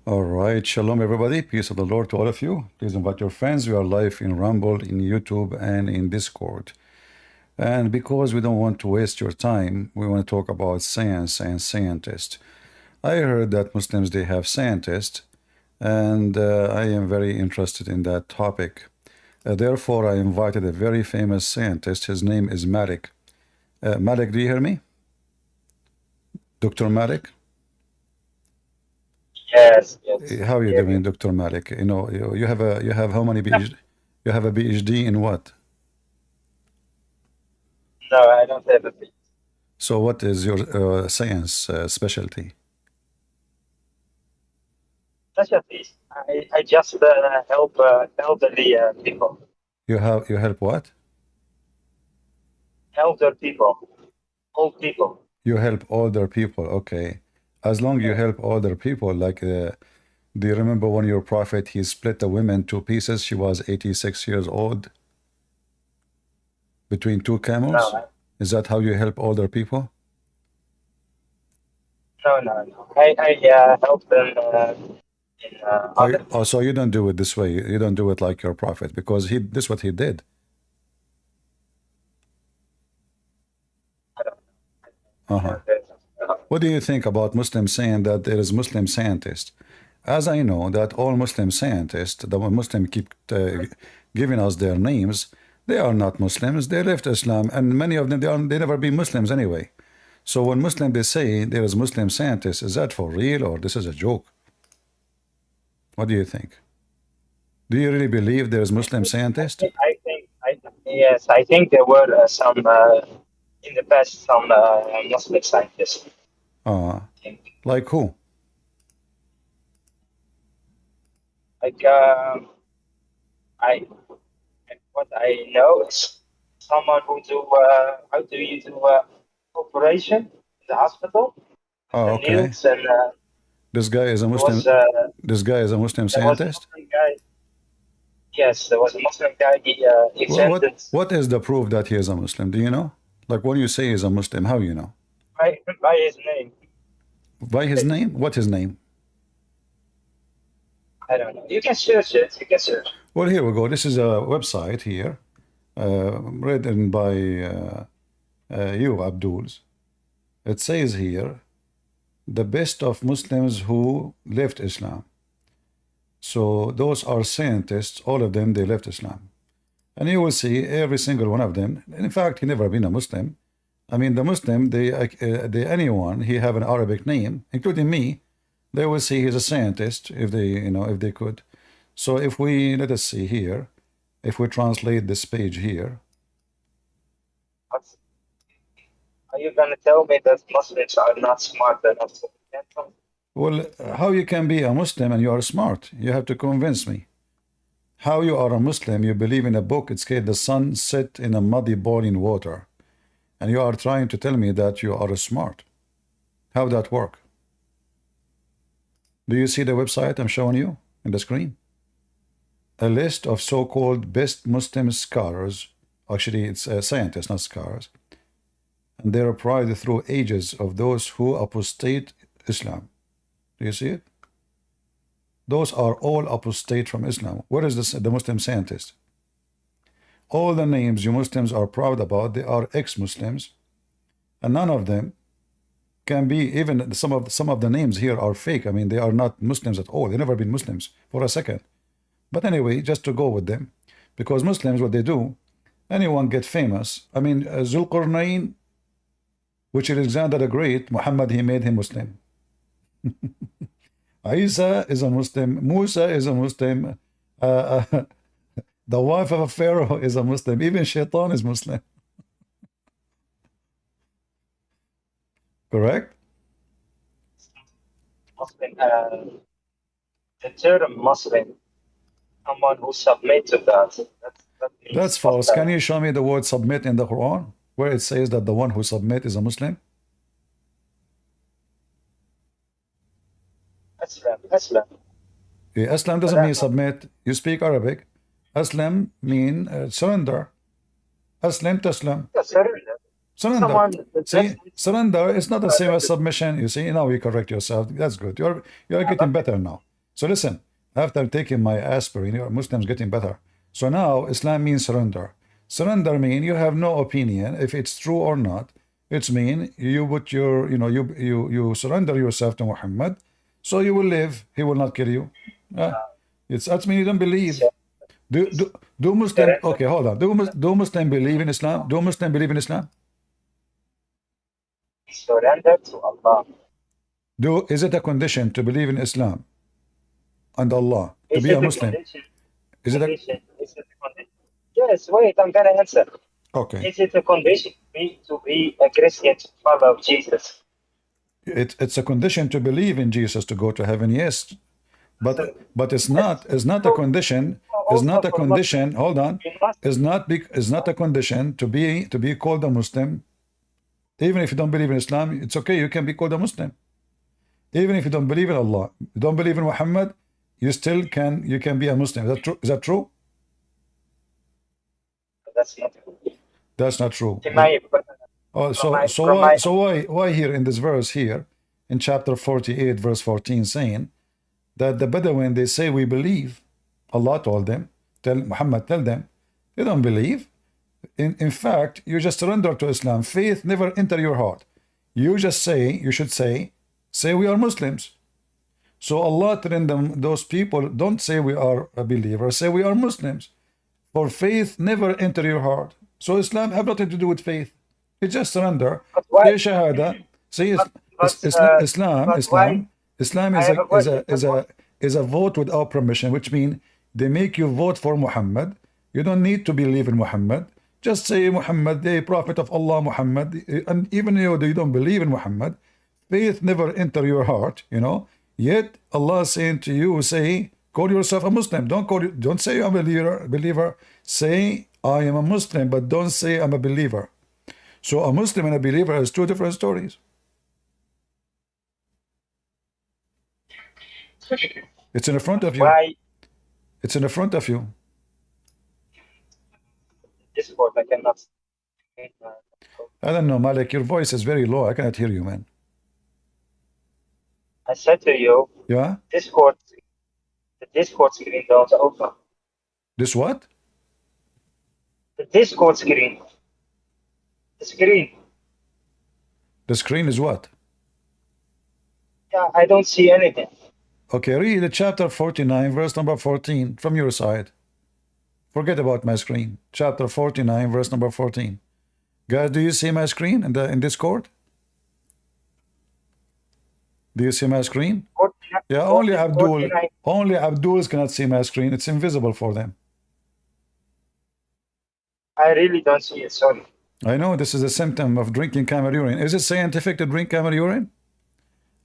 All right, shalom everybody, peace of the Lord to all of you. Please invite your friends. We are live in Rumble, in YouTube, and in Discord. And because we don't want to waste your time, we want to talk about science and scientists. I heard that Muslims, they have scientists, and I am very interested in that topic. Therefore, I invited a very famous scientist. His name is Malik. Malik, do you hear me? Dr. Malik? Yes, yes. How are you Hear you. doing, Dr. Malik? You know, you have how many PhD? You have a PhD in what? No, I don't have a bit. So what is your science specialty? Specialty. I just help elderly people. You help what? Elder people. Old people. You help older people. Okay. As long you Yes. help older people, like do you remember when your prophet he split the woman two pieces? She was 86 years old between two No, camels. Is that how you help older people? no. I help them in other Oh, things. so you don't do it this way. You don't do it like your prophet because this is what he did. I don't Uh-huh. know. What do you think about Muslims saying that there is Muslim scientists? As I know that all Muslim scientists, the Muslim keep giving us their names, they are not Muslims. They left Islam, and many of them they never been Muslims anyway. So when Muslim they say there is Muslim scientists, is that for real or this is a joke? What do you think? Do you really believe there is Muslim scientists? Yes, I think there were some in the past some Muslim scientists. Uh, I think. like who? Like I what I know is someone who do how do you do operation in the hospital, Oh, the okay. needles, and This guy is a there was Muslim. This guy is a Muslim there was a scientist. Muslim guy. Yes, there was a Muslim guy. He Well, sent it what is the proof that he is a Muslim? Do you know? Like when you say he's a Muslim, how you know? by his name. By his name? What his name? I don't know. You can search it. You can search. Well, here we go. This is a website here, written by you, Abdul. It says here, the best of Muslims who left Islam. So those are scientists, all of them, they left Islam. And you will see every single one of them. In fact, he never been a Muslim. I mean, the Muslim, anyone, he have an Arabic name, including me, they will see he's a scientist if they, if they could. So if we, let us see here, if we translate this page here. Are you going to tell me that Muslims are not smart enough to get them? Well, how you can be a Muslim and you are smart? You have to convince me. How you are a Muslim, you believe in a book, it's called the sun set in a muddy boiling water. And you are trying to tell me that you are smart. How that work? Do you see the website I'm showing you in the screen? A list of so-called best Muslim scholars. Actually, it's scientists, not scholars. And they are pride through ages of those who apostate Islam. Do you see it? Those are all apostate from Islam. Where is the Muslim scientist? All the names you Muslims are proud about, they are ex-Muslims, and none of them can be, even some of the names here are fake. I mean, they are not Muslims at all. They've never been Muslims for a second. But anyway, just to go with them, because Muslims, what they do, anyone get famous. I mean, Zulqarnain, which is Alexander the Great, Muhammad, he made him Muslim. Isa is a Muslim. Musa is a Muslim. The wife of a pharaoh is a Muslim. Even Shaitan is Muslim. Correct? Muslim, the term Muslim, someone who submit to that. That means That's false. Can you show me the word submit in the Quran, where it says that the one who submit is a Muslim? Islam. Yeah, Islam doesn't mean submit. You speak Arabic. Aslam mean surrender. Aslam taslam. Surrender. Surrender. See, surrender is not the same as submission. You see, now you correct yourself. That's good. You're getting better now. So listen, after taking my aspirin, your Muslims getting better. So now Islam means surrender. Surrender means you have no opinion if it's true or not. It's mean you put your, you surrender yourself to Muhammad, so you will live. He will not kill you. That's mean you don't believe. Do Muslim? Okay, hold on. Do Muslim believe in Islam? Do Muslim believe in Islam? Surrender to Allah. Is it a condition to believe in Islam and Allah to Is be it a Muslim? Is it a condition? Is it a condition? Yes, wait, I'm gonna answer. okay? Is it a condition to be a Christian, to follow Jesus? It's a condition to believe in Jesus to go to heaven. Yes, but it's not a condition. It's not a condition. Hold on. It's not a condition to be called a Muslim. Even if you don't believe in Islam, it's okay. You can be called a Muslim. Even if you don't believe in Allah, you don't believe in Muhammad, you still can. You can be a Muslim. Is that true? Is that true? That's not true. That's not true. Oh, why here in this verse here, in chapter 48, verse 14, saying that the Bedouin, they say we believe. Allah told them, Muhammad tell them, they don't believe. In fact, you just surrender to Islam. Faith never enter your heart. You should say we are Muslims. So Allah telling them, those people, don't say we are a believer, say we are Muslims. For faith never enter your heart. So Islam have nothing to do with faith. It's just surrender. Say Shahada. Say Islam is a vote without permission, which means they make you vote for Muhammad. You don't need to believe in Muhammad. Just say Muhammad, the prophet of Allah, Muhammad. And even though you don't believe in Muhammad, faith never enter your heart, Yet Allah is saying to you, call yourself a Muslim. Don't say I'm a believer. Say I am a Muslim, but don't say I'm a believer. So a Muslim and a believer has two different stories. It's in the front of you. Why? It's in the front of you. Discord, I cannot. I don't know, Malik, your voice is very low. I cannot hear you, man. I said to you, yeah? the Discord screen don't open. This what? The Discord screen. The screen. The screen is what? Yeah, I don't see anything. Okay, read the chapter 49, verse number 14 from your side. Forget about my screen. Chapter 49, verse number 14. Guys, do you see my screen in Discord? Do you see my screen? 49, yeah, only Abduls cannot see my screen. It's invisible for them. I really don't see it, sorry. I know this is a symptom of drinking camel urine. Is it scientific to drink camel urine?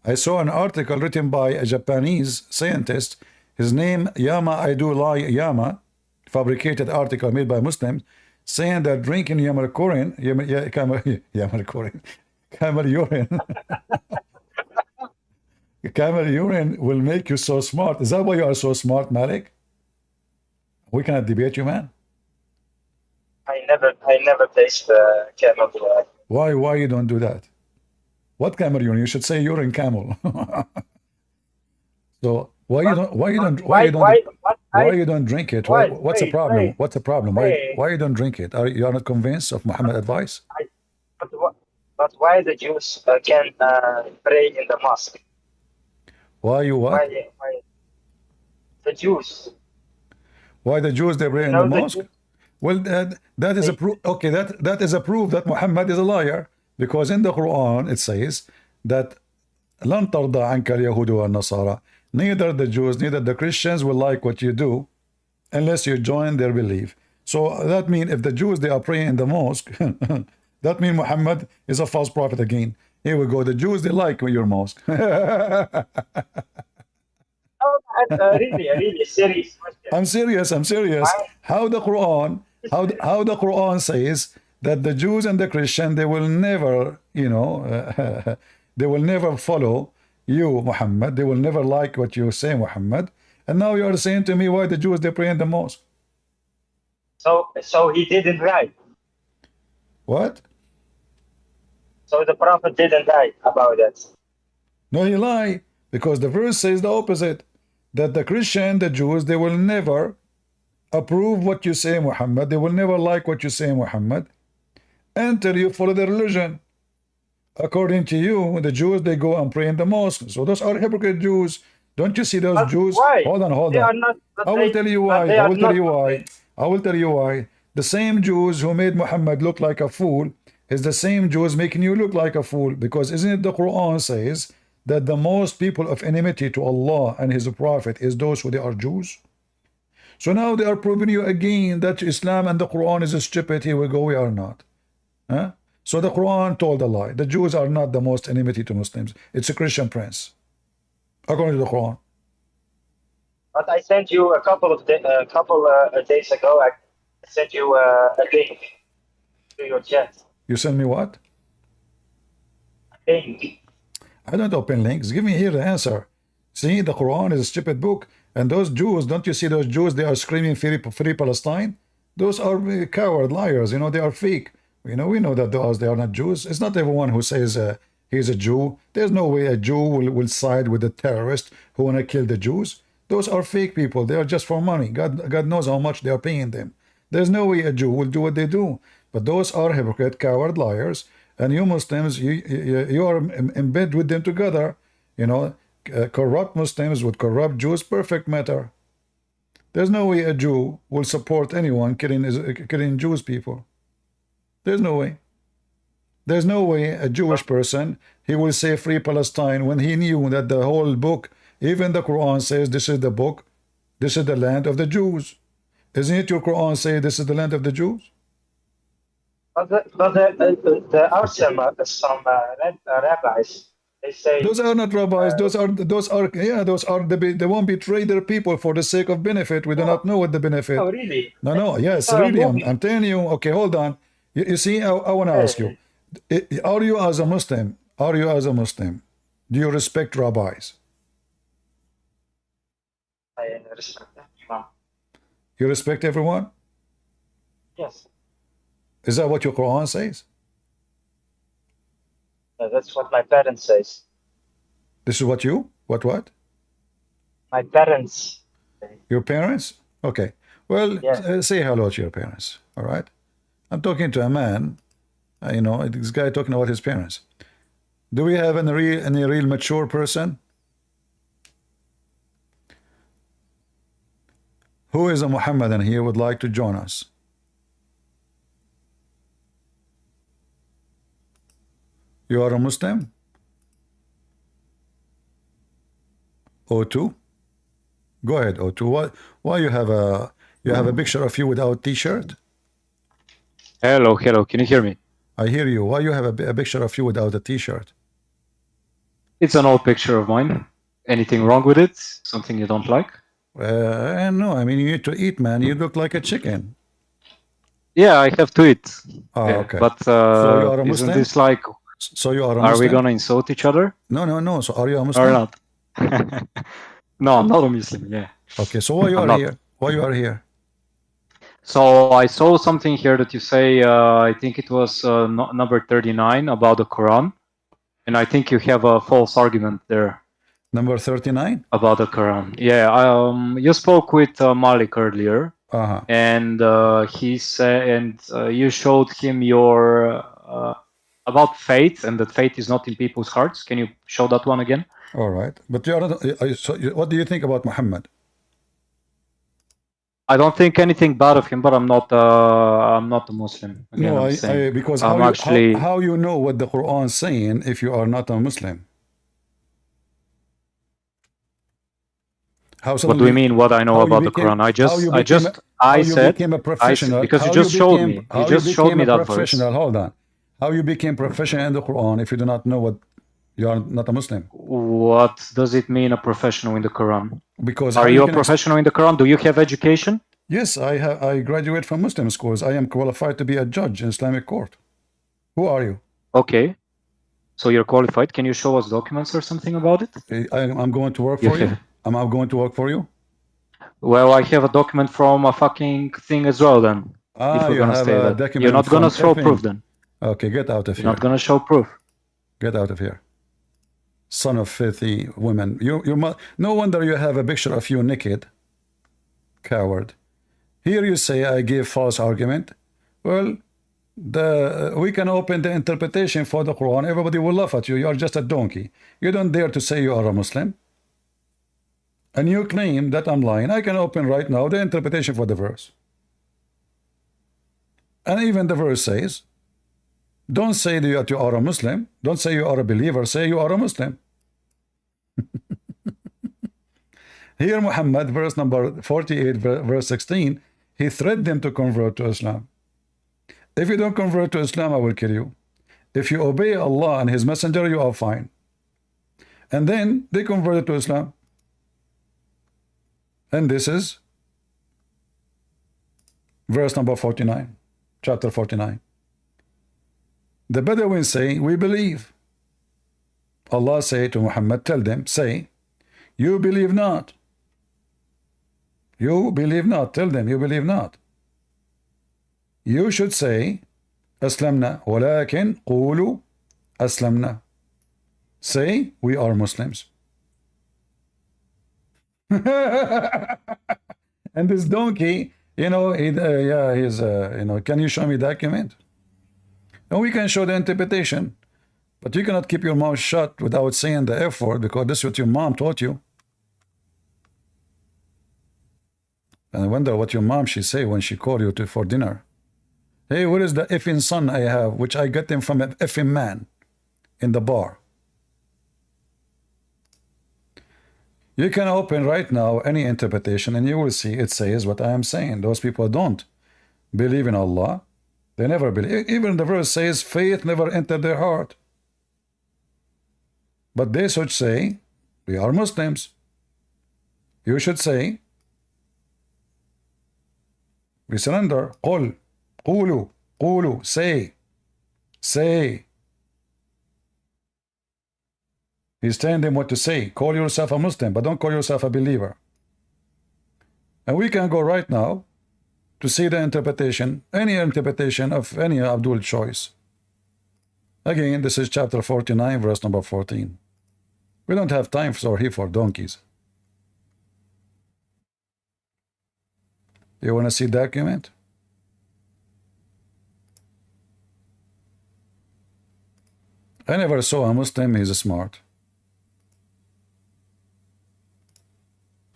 I saw an article written by a Japanese scientist. His name, Yama I do lie Yama, fabricated article made by Muslims, saying that drinking camel urine camel urine will make you so smart. Is that why you are so smart, Malik? We cannot debate you, man. I never taste camel urine. Why you don't do that? What camel urine? You should say urine camel. So why you don't drink it? What's the problem? Wait. What's the problem? Why you don't drink it? You are not convinced of Muhammad's advice? But why the Jews can pray in the mosque? Why you what? Why the Jews? Why the Jews they pray in the mosque? Well, that is a proof. Okay, that is a proof that Muhammad is a liar, because in the Quran it says that لن ترضى عنك اليهود والنصارى. Neither the Jews, neither the Christians will like what you do unless you join their belief. So that means if the Jews they are praying in the mosque, that means Muhammad is a false prophet again. Here we go. The Jews they like your mosque. Really serious question. I'm serious. How the Quran says that the Jews and the Christian they will never, they will never follow you, Muhammad. They will never like what you say, Muhammad. And now you are saying to me why the Jews they pray in the mosque. So he didn't lie. What? So the prophet didn't lie about that. No, he lied, because the verse says the opposite. that the Christian, the Jews, they will never approve what you say, Muhammad. They will never like what you say, Muhammad, until you follow their religion. According to you, the Jews, they go and pray in the mosque. So those are hypocrite Jews. Don't you see those Jews? Why? Hold on. They are not, I will tell you why. they I are will tell not- you why. I will tell you why. The same Jews who made Muhammad look like a fool is the same Jews making you look like a fool. Because isn't it the Quran says that the most people of enmity to Allah and His Prophet is those who they are Jews? So now they are proving you again that Islam and the Quran is stupid. Here we go, we are not. Huh? So the Quran told a lie. The Jews are not the most enmity to Muslims. It's a Christian prince, according to the Quran. But I sent you a couple of days ago. I sent you a link to your chat. You send me what? Link. I don't open links. Give me here the answer. See, the Quran is a stupid book. And those Jews, don't you see those Jews? They are screaming free Palestine. Those are coward liars. You know, they are fake. You know, we know that those, they are not Jews. It's not everyone who says he's a Jew. There's no way a Jew will side with the terrorists who want to kill the Jews. Those are fake people. They are just for money. God knows how much they are paying them. There's no way a Jew will do what they do. But those are hypocrite, coward liars. And you Muslims, you are in bed with them together. You know, corrupt Muslims with corrupt Jews, perfect matter. There's no way a Jew will support anyone killing Jewish people. There's no way. There's no way a Jewish person, he will say free Palestine when he knew that the whole book, even the Quran says this is the book, this is the land of the Jews. Isn't it your Quran say this is the land of the Jews? But there are some rabbis. They say those are not rabbis. Those are they won't betray their people for the sake of benefit. We do not know what the benefit. Oh, really? No. Yes, really. I'm telling you. Okay, hold on. You see, I want to ask you: are you as a Muslim? Are you as a Muslim? Do you respect rabbis? I respect that. You respect everyone? Yes. Is that what your Quran says? That's what my parents says. This is what you? What? My parents. Your parents? Okay. Well, Yeah. say hello to your parents. All right. I'm talking to a man. You know, this guy talking about his parents. Do we have any real mature person? Who is a Muhammadan here would like to join us? You are a Muslim? O2? Go ahead, O2. Why you have a picture of you without t-shirt? Hello. Can you hear me? I hear you. Why you have a picture of you without a t-shirt? It's an old picture of mine. Anything wrong with it? Something you don't like? No, I mean, you need to eat, man. You look like a chicken. Yeah, I have to eat. Oh, Yeah, okay. But So you are a isn't Muslim? this like, So you are a are Muslim? we gonna insult each other No. So are you a Muslim? or not? No, I'm not a Muslim. Yeah. Okay, so why you I'm are not. here? Why you are here? So I saw something here that you say. I think it was number 39 about the Quran, and I think you have a false argument there Number 39? about the Quran. Yeah. You spoke with Malik earlier. Uh-huh. And he said, and you showed him your about faith, and that faith is not in people's hearts. Can you show that one again? All right. But you are not, what do you think about Muhammad? I don't think anything bad of him, but I'm not a Muslim. Again, No, I'm saying. because I'm how you know what the Quran is saying if you are not a Muslim? How What do you mean? What I know how you about the became- Quran? how you said became a professional? because you how just showed me. how You just showed became me a that verse. professional. Hold on. How you became professional in the Quran if you do not know what you are not a Muslim? What does it mean, a professional in the Quran? Because Are how you a can professional in the Quran? Do you have education? Yes, I graduate from Muslim schools. I am qualified to be a judge in Islamic court. Who are you? Okay. So you're qualified. Can you show us documents or something about it? I'm going to work You for you. have- Am I going to work for you? Well, I have a document from a fucking thing as well then. If we're You gonna have stay a that. document You're not gonna from show effing- proof then. Okay, get out of You're here. not gonna show proof. Get out of here. son of filthy women. No wonder you have a picture of you naked. Coward. Here you say I give false argument. Well, we can open the interpretation for the Quran. Everybody will laugh at you. You are just a donkey. You don't dare to say you are a Muslim. And you claim that I'm lying. I can open right now the interpretation for the verse. And even the verse says, don't say that you are a Muslim. Don't say you are a believer. Say you are a Muslim. Here Muhammad, verse number 48, verse 16, he threatened them to convert to Islam. If you don't convert to Islam, I will kill you. If you obey Allah and His Messenger, you are fine. And then they converted to Islam. And this is verse number 49, chapter 49. The Bedouins say, we believe. Allah say to Muhammad, tell them, say, you believe not. You believe not. Tell them, you believe not. You should say, Aslamna, walakin qulu aslamna. Say, we are Muslims. And this donkey, you know, can you show me document? And we can show the interpretation, but you cannot keep your mouth shut without saying the F word, because this is what your mom taught you. And I wonder what your mom she say when she called you for dinner. Hey, what is the effing son I have, which I get them from an effing man in the bar? You can open right now any interpretation and you will see it says what I am saying. Those people don't believe in Allah. They never believe. Even the verse says faith never entered their heart. But they should say, we are Muslims. You should say, we surrender. Qul, qulu, qulu, say, say. He's telling them what to say. Call yourself a Muslim, but don't call yourself a believer. And we can go right now to see the interpretation, any interpretation of any Abdul choice. Again, this is chapter 49, verse number 14. We don't have time for donkeys. You want to see document? I never saw a Muslim, he's smart.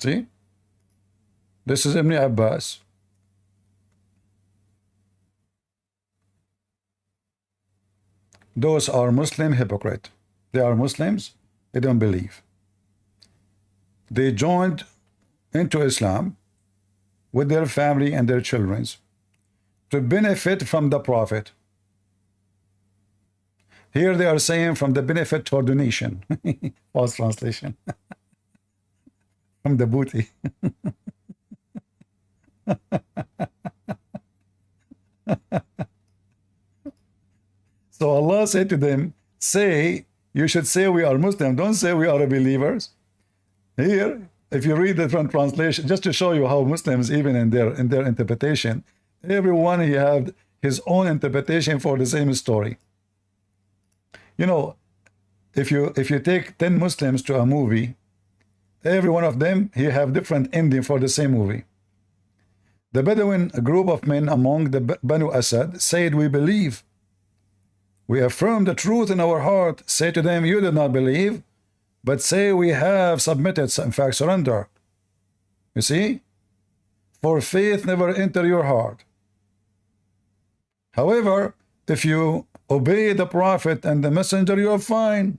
See? This is Ibn Abbas. Those are Muslim hypocrite. They are Muslims, they don't believe. They joined into Islam with their family and their children to benefit from the Prophet. Here they are saying from the benefit for donation. False translation. From the booty. So Allah said to them, say, you should say we are Muslim, don't say we are believers. Here, if you read the different translation, just to show you how Muslims, even in their interpretation, everyone he had his own interpretation for the same story. You know, if you take 10 Muslims to a movie, every one of them he have different ending for the same movie. The Bedouin, a group of men among the Banu Asad, said, we believe. We affirm the truth in our heart. Say to them, you did not believe, but say we have submitted, in fact surrender. You see? For faith never enter your heart. However, if you obey the Prophet and the Messenger, you are fine.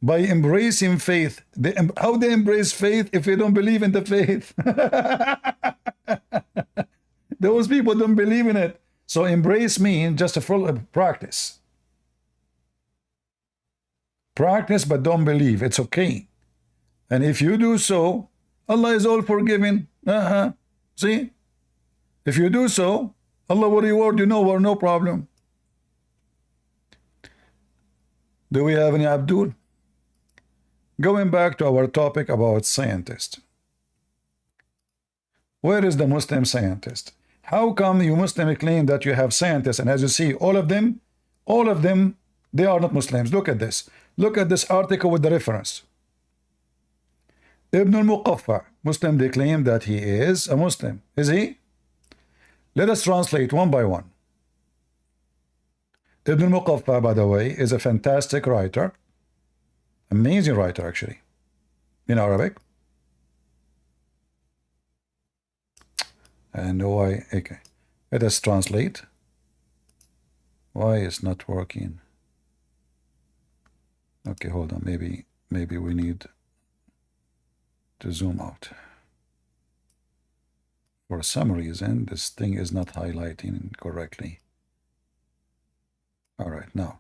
By embracing faith. How they embrace faith if they don't believe in the faith? Those people don't believe in it. So embrace means just a full practice. Practice but don't believe. It's okay. And if you do so, Allah is all forgiving. See? If you do so, Allah will reward you, no problem. Do we have any Abdul? Going back to our topic about scientists. Where is the Muslim scientist? How come you Muslim claim that you have scientists, and as you see, all of them, they are not Muslims. Look at this. Look at this article with the reference. Ibn al-Muqaffa, Muslim, they claim that he is a Muslim. Is he? Let us translate one by one. Ibn al-Muqaffa, by the way, is a fantastic writer. Amazing writer, actually. In Arabic. And why? Okay. Let us translate. Why is not working? Okay, hold on. Maybe we need to zoom out. For some reason, this thing is not highlighting correctly. All right, now.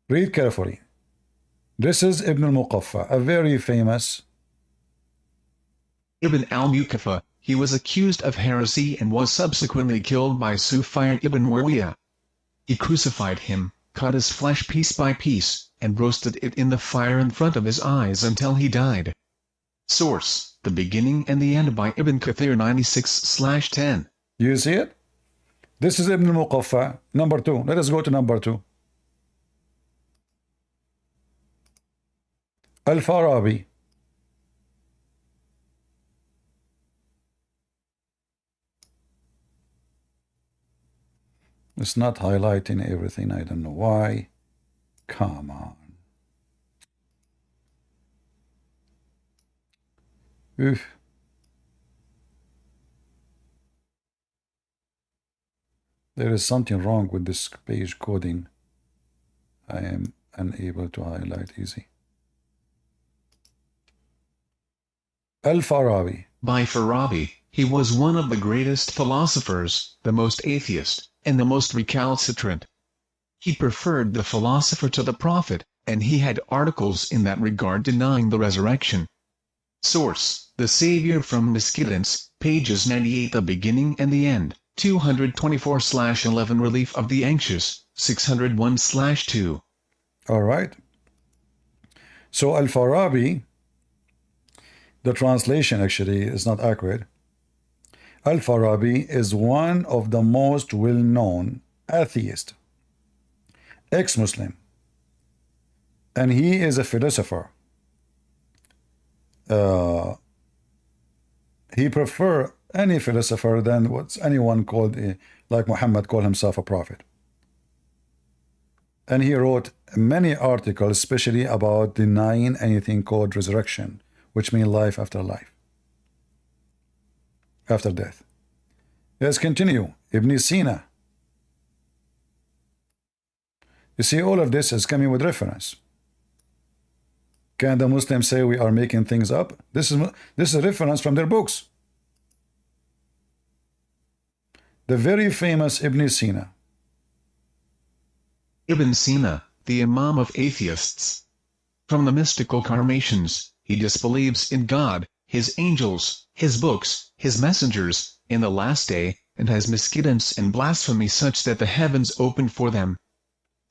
Read carefully. This is Ibn al-Muqaffa, a very famous Ibn al-Muqaffa. He was accused of heresy and was subsequently killed by SOFYA ibn Muawiyah. He crucified him, cut his flesh piece by piece, and roasted it in the fire in front of his eyes until he died. Source: The Beginning and the End by Ibn Kathir 96/10. You see it? This is Ibn al-Muqaffa, number 2. Let us go to number 2. Al-Farabi. It's not highlighting everything. I don't know why. Come on. Oof. There is something wrong with this page coding. I am unable to highlight easy. Al-Farabi. By Farabi, he was one of the greatest philosophers, the most atheist, and the most recalcitrant. He preferred the philosopher to the prophet, and he had articles in that regard denying the resurrection. Source: The Savior from Misguidance, pages 98. The Beginning and the End, 224/11. Relief of the Anxious, 601/2. All right. So Al-Farabi, the translation actually is not accurate. Al-Farabi is one of the most well-known atheists, ex-Muslim, and he is a philosopher. He prefer any philosopher than what's anyone called, like Mohammed called himself a prophet. And he wrote many articles, especially about denying anything called resurrection, which means life after life, after death. Let's continue. Ibn Sina. You see, all of this is coming with reference. Can the Muslims say we are making things up? This is a reference from their books. The very famous Ibn Sina. Ibn Sina, the Imam of atheists. From the mystical carnations, he disbelieves in God, his angels, his books, his messengers, in the last day, and has misguidance and blasphemy such that the heavens open for them.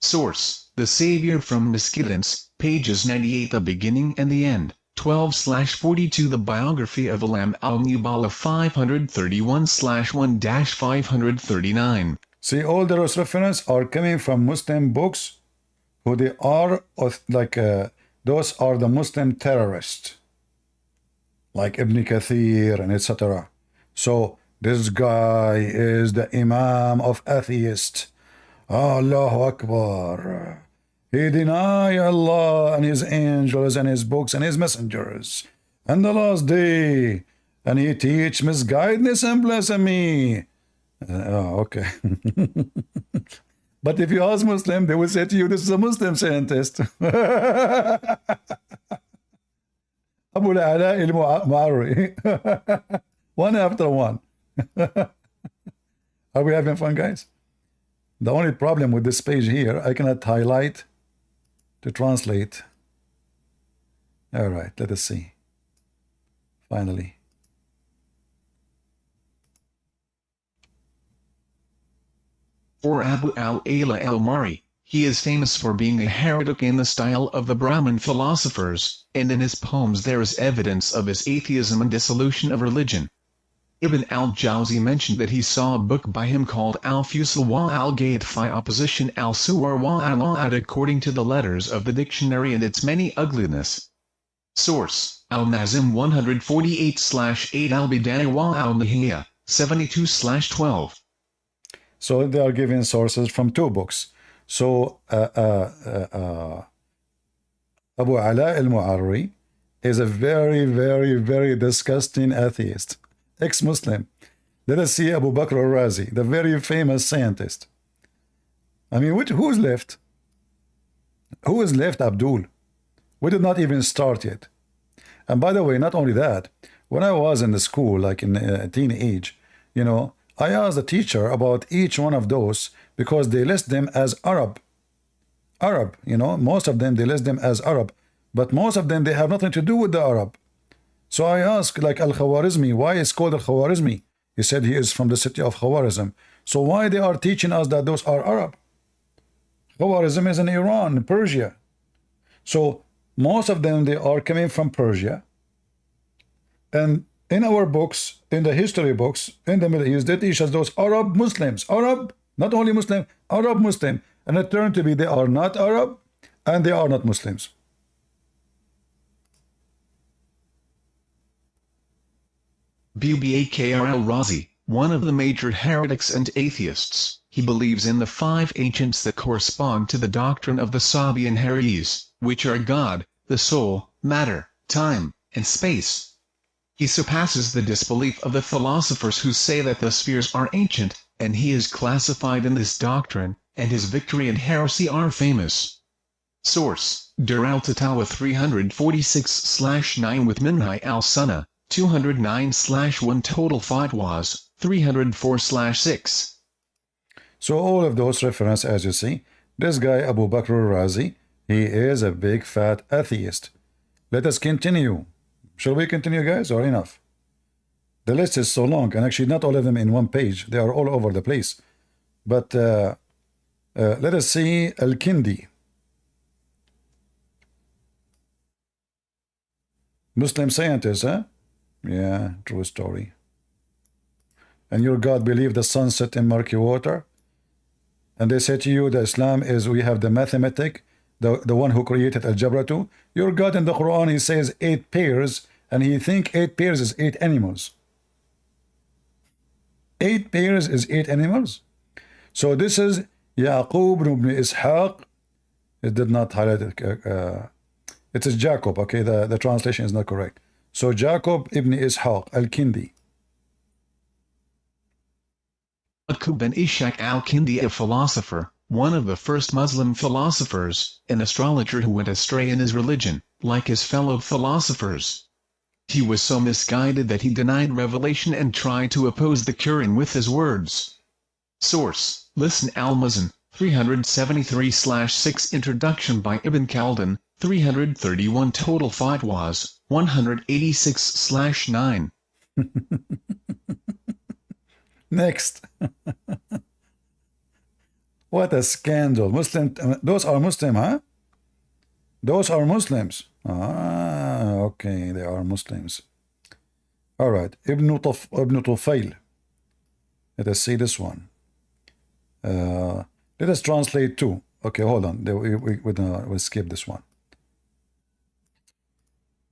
Source: The Savior from Misguidance, pages 98. The Beginning and the End, 12/42. The Biography of Ilmu al-Nubala, 531/1-539. See, all those references are coming from Muslim books, who they are like those are the Muslim terrorists, like Ibn Kathir and etc. So this guy is the Imam of atheists. Allahu Akbar. He denies Allah and his angels and his books and his messengers and the last day, and he teach misguidance and blasphemy. Okay. But if you ask Muslim, they will say to you, this is a Muslim scientist. Abu al-Ala Ilmu. One after one. Are we having fun, guys? The only problem with this page here, I cannot highlight to translate. All right, let us see. Finally. For Abu al-Ala al-Mari, he is famous for being a heretic in the style of the Brahmin philosophers, and in his poems there is evidence of his atheism and dissolution of religion. Ibn al-Jawzi mentioned that he saw a book by him called Al-Fusul wa al-Gayat fi opposition al-Suwar wa al-Ad according to the letters of the dictionary and its many ugliness. Source, Al-Nazim 148/8 Al-Bidayah wa al-Nihaya, 72/12. So they are giving sources from two books. So Abu Ala al-Mu'arri is a very, very, very disgusting atheist, ex-Muslim. Let us see Abu Bakr al-Razi, the very famous scientist. I mean, who's left? Who is left, Abdul? We did not even start yet. And by the way, not only that, when I was in the school, like in teenage, you know, I asked the teacher about each one of those because they list them as Arab. Arab, you know, most of them, they list them as Arab, but most of them, they have nothing to do with the Arab. So I asked, like Al-Khawarizmi, why is called Al-Khawarizmi? He said he is from the city of Khawarizm. So why they are teaching us that those are Arab? Khawarizm is in Iran, Persia. So most of them, they are coming from Persia. And in our books, in the history books, in the Middle East, they teach us those Arab Muslims. Arab, not only Muslim, Arab Muslim. And it turned to be they are not Arab and they are not Muslims. Bakr al-Razi, one of the major heretics and atheists, he believes in the five ancients that correspond to the doctrine of the Sabian Haris, which are God, the soul, matter, time, and space. He surpasses the disbelief of the philosophers who say that the spheres are ancient, and he is classified in this doctrine, and his victory and heresy are famous. Source, Dur al-Tatawa 346/9 with Minhaj al-Sunnah, 209/1 Total Fatwas, 304/6. So all of those references, as you see, this guy Abu Bakr al-Razi, he is a big fat atheist. Let us continue. Shall we continue, guys, or enough? The list is so long, and actually not all of them in one page. They are all over the place. But let us see Al-Kindi. Muslim scientist, huh? Yeah, true story. And your God believed the sun set in murky water? And they say to you that Islam is, we have the mathematic, the one who created algebra too. Your God in the Quran, he says 8 pairs, and he think 8 pairs is 8 animals. 8 pairs is 8 animals. So this is Yaqub ibn Ishaq. It did not highlight it. It is Jacob. Okay, the translation is not correct. So Jacob ibn Ishaq al-Kindi. Yaqub bin Ishaq al-Kindi, a philosopher, one of the first Muslim philosophers, an astrologer who went astray in his religion, like his fellow philosophers. He was so misguided that he denied revelation and tried to oppose the Quran with his words. Source, Lisan al-Mizan, 373/6 Introduction by Ibn Khaldun, 331 Total Fatwas, 186/9. Next. What a scandal. Muslim, those are Muslim, huh? Those are Muslims. Ah, okay, they are Muslims. All right, Ibn Tufayl. Let us see this one. Let us translate too. Okay, hold on. We'll skip this one.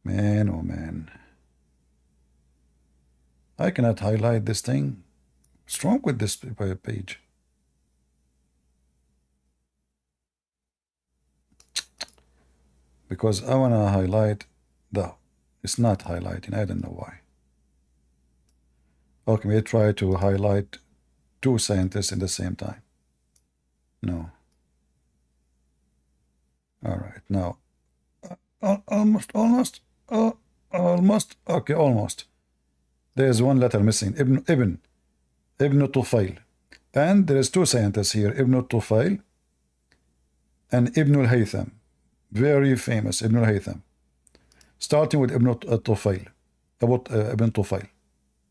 Man, oh man. I cannot highlight this thing. What's wrong with this page? Because I want to highlight it's not highlighting. I don't know why. Okay, we try to highlight 2 scientists at the same time. No. All right, now almost. Okay, almost. There's one letter missing. Ibn Tufayl, and there is 2 scientists here. Ibn Tufayl and Ibn al-Haytham. Very famous Ibn al-Haytham. Starting with Ibn Tufayl. Ibn Tufayl.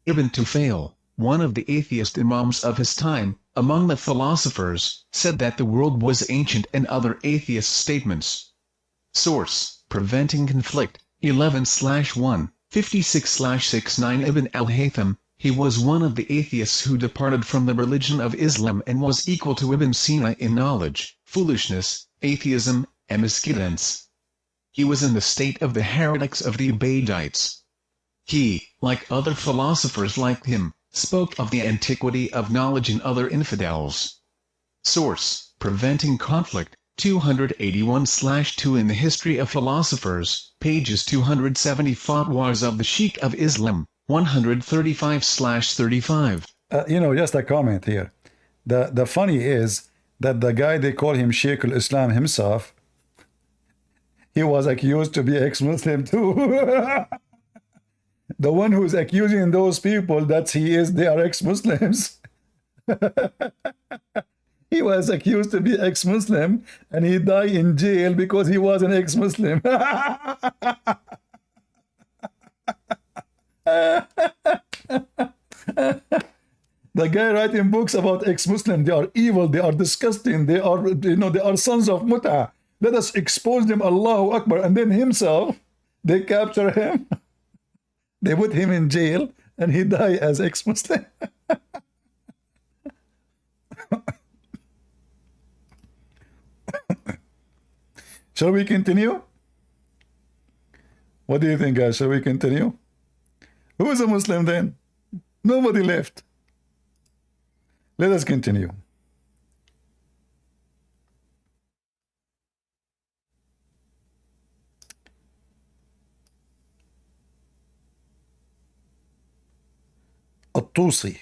Ibn Tufayl, one of the atheist imams of his time, among the philosophers, said that the world was ancient and other atheist statements. Source, Preventing Conflict, 11/1, 56/69 Ibn al-Haytham, He was one of the atheists who departed from the religion of Islam and was equal to Ibn Sina in knowledge, foolishness, atheism, and misguidance. He was in the state of the heretics of the Ubaidites. He, like other philosophers like him, spoke of the antiquity of knowledge in other infidels. Source: Preventing Conflict, 281/2 in the History of Philosophers, pages 270. Fatwas of the Sheikh of Islam, 135/35. You know, just a comment here. The funny is that the guy they call him Sheikh al-Islam himself, he was accused to be ex-Muslim too. The one who's accusing those people that they are ex-Muslims. He was accused to be ex-Muslim and he died in jail because he was an ex-Muslim. The guy writing books about ex-Muslim, they are evil, they are disgusting, they are, you know, they are sons of Mut'ah. Let us expose them, Allahu Akbar. And then himself, they capture him, they put him in jail, and he died as ex-Muslim. Shall we continue? What do you think, guys? Shall we continue? Who is a Muslim then? Nobody left. Let us continue. الطوسي.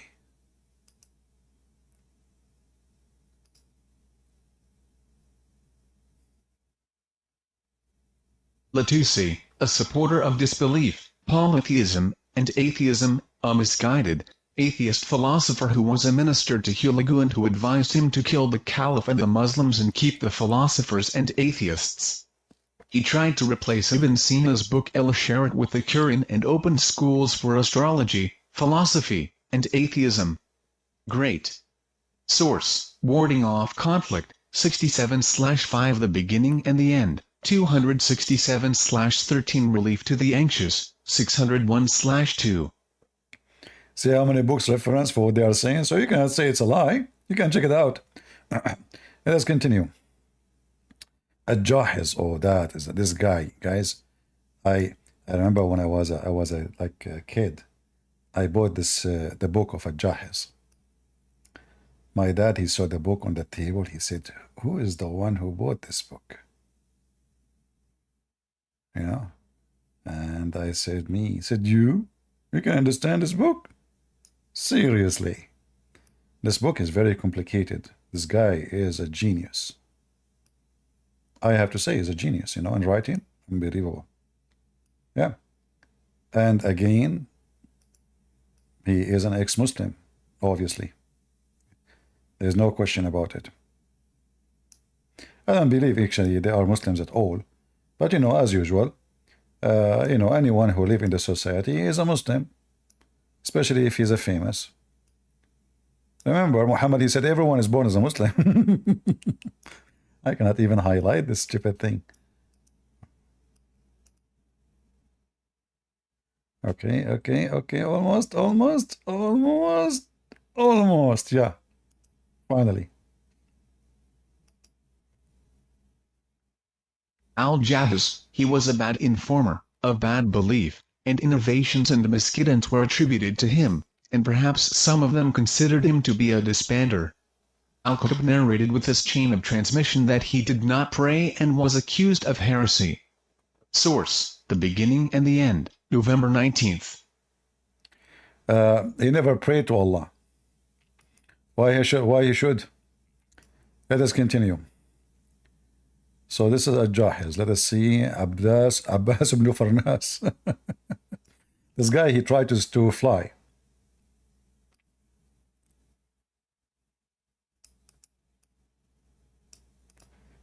Latusi, a supporter of disbelief, polytheism, and atheism, a misguided, atheist philosopher who was a minister to Hulagu and who advised him to kill the Caliph and the Muslims and keep the philosophers and atheists. He tried to replace Ibn Sina's book El-Sharat with the Quran and opened schools for astrology, philosophy, and atheism. Great. Source: Warding Off Conflict, 67/5 The Beginning and the End, 267/13 Relief to the Anxious, 601/2. See how many books reference for what they are saying? So you cannot say it's a lie. You can check it out. Let us continue. Al-Jahiz, oh, that is this guy, guys. I remember when I was a kid, I bought this the book of Al-Jahiz. My dad, he saw the book on the table. He said, "Who is the one who bought this book?" You know, and I said, "Me." He said, "You? You can understand this book?" Seriously, this book is very complicated. This guy is a genius. I have to say, he's a genius, you know, in writing. Unbelievable. Yeah. And again, he is an ex-Muslim, obviously. There's no question about it. I don't believe actually they are Muslims at all. But, you know, as usual, you know, anyone who lives in the society is a Muslim, especially if he's a famous. Remember, Muhammad, he said everyone is born as a Muslim. I cannot even highlight this stupid thing. Okay, almost, yeah. Finally. Al-Jahiz, he was a bad informer, of bad belief, and innovations and misguidance were attributed to him, and perhaps some of them considered him to be a disbander. Al-Qutb narrated with this chain of transmission that he did not pray and was accused of heresy. Source: The Beginning and the End, November 19th. He never prayed to Allah. Why he should? Let us continue. So this is Al-Jahiz. Let us see. Abbas ibn Farnas. This guy, he tried to fly.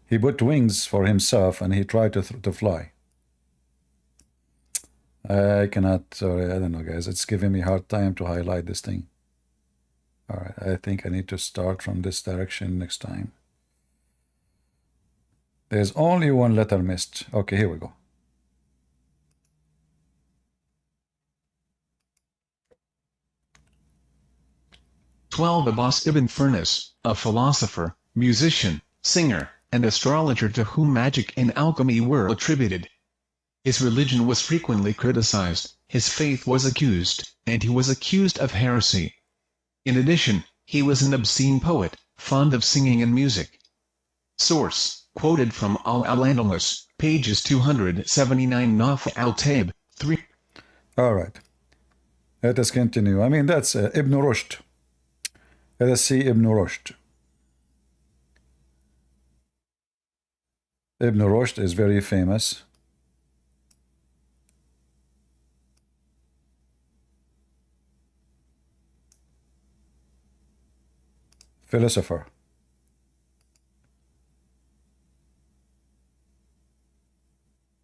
He put wings for himself and he tried to fly. I cannot, sorry, I don't know, guys. It's giving me a hard time to highlight this thing. All right, I think I need to start from this direction next time. There's only one letter missed. Okay, here we go. 12 Abbas ibn Firnas, a philosopher, musician, singer, and astrologer to whom magic and alchemy were attributed. His religion was frequently criticized, his faith was accused, and he was accused of heresy. In addition, he was an obscene poet, fond of singing and music. Source, quoted from Al-Andalus, pages 279 Naf al-Taib, 3. All right. Let us continue. I mean, that's Ibn Rushd. Let us see Ibn Rushd. Ibn Rushd is very famous. Philosopher.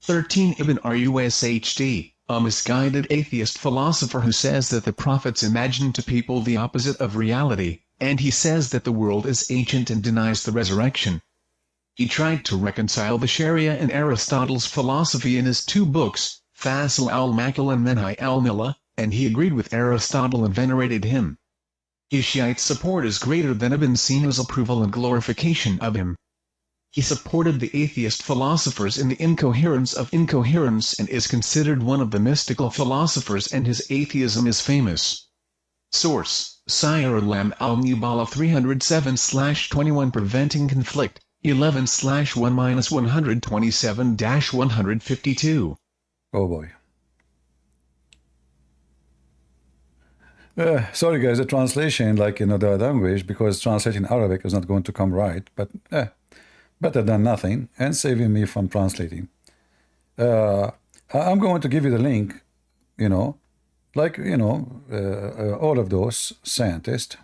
Ibn Rushd, a misguided atheist philosopher who says that the prophets imagined to people the opposite of reality, and he says that the world is ancient and denies the resurrection. He tried to reconcile the Sharia and Aristotle's philosophy in his two books, Fasl al-Makal and Menhi al-Milla, and he agreed with Aristotle and venerated him. His Shiite support is greater than Ibn Sina's approval and glorification of him. He supported the atheist philosophers in the incoherence of incoherence and is considered one of the mystical philosophers, and his atheism is famous. Source, Sire Lam al-Nubala 307/21 Preventing Conflict, 11/1-127-152. Oh boy. Sorry guys, the translation, like in the language, because translating Arabic is not going to come right, but better than nothing, and saving me from translating. I'm going to give you the link, like, all of those scientists,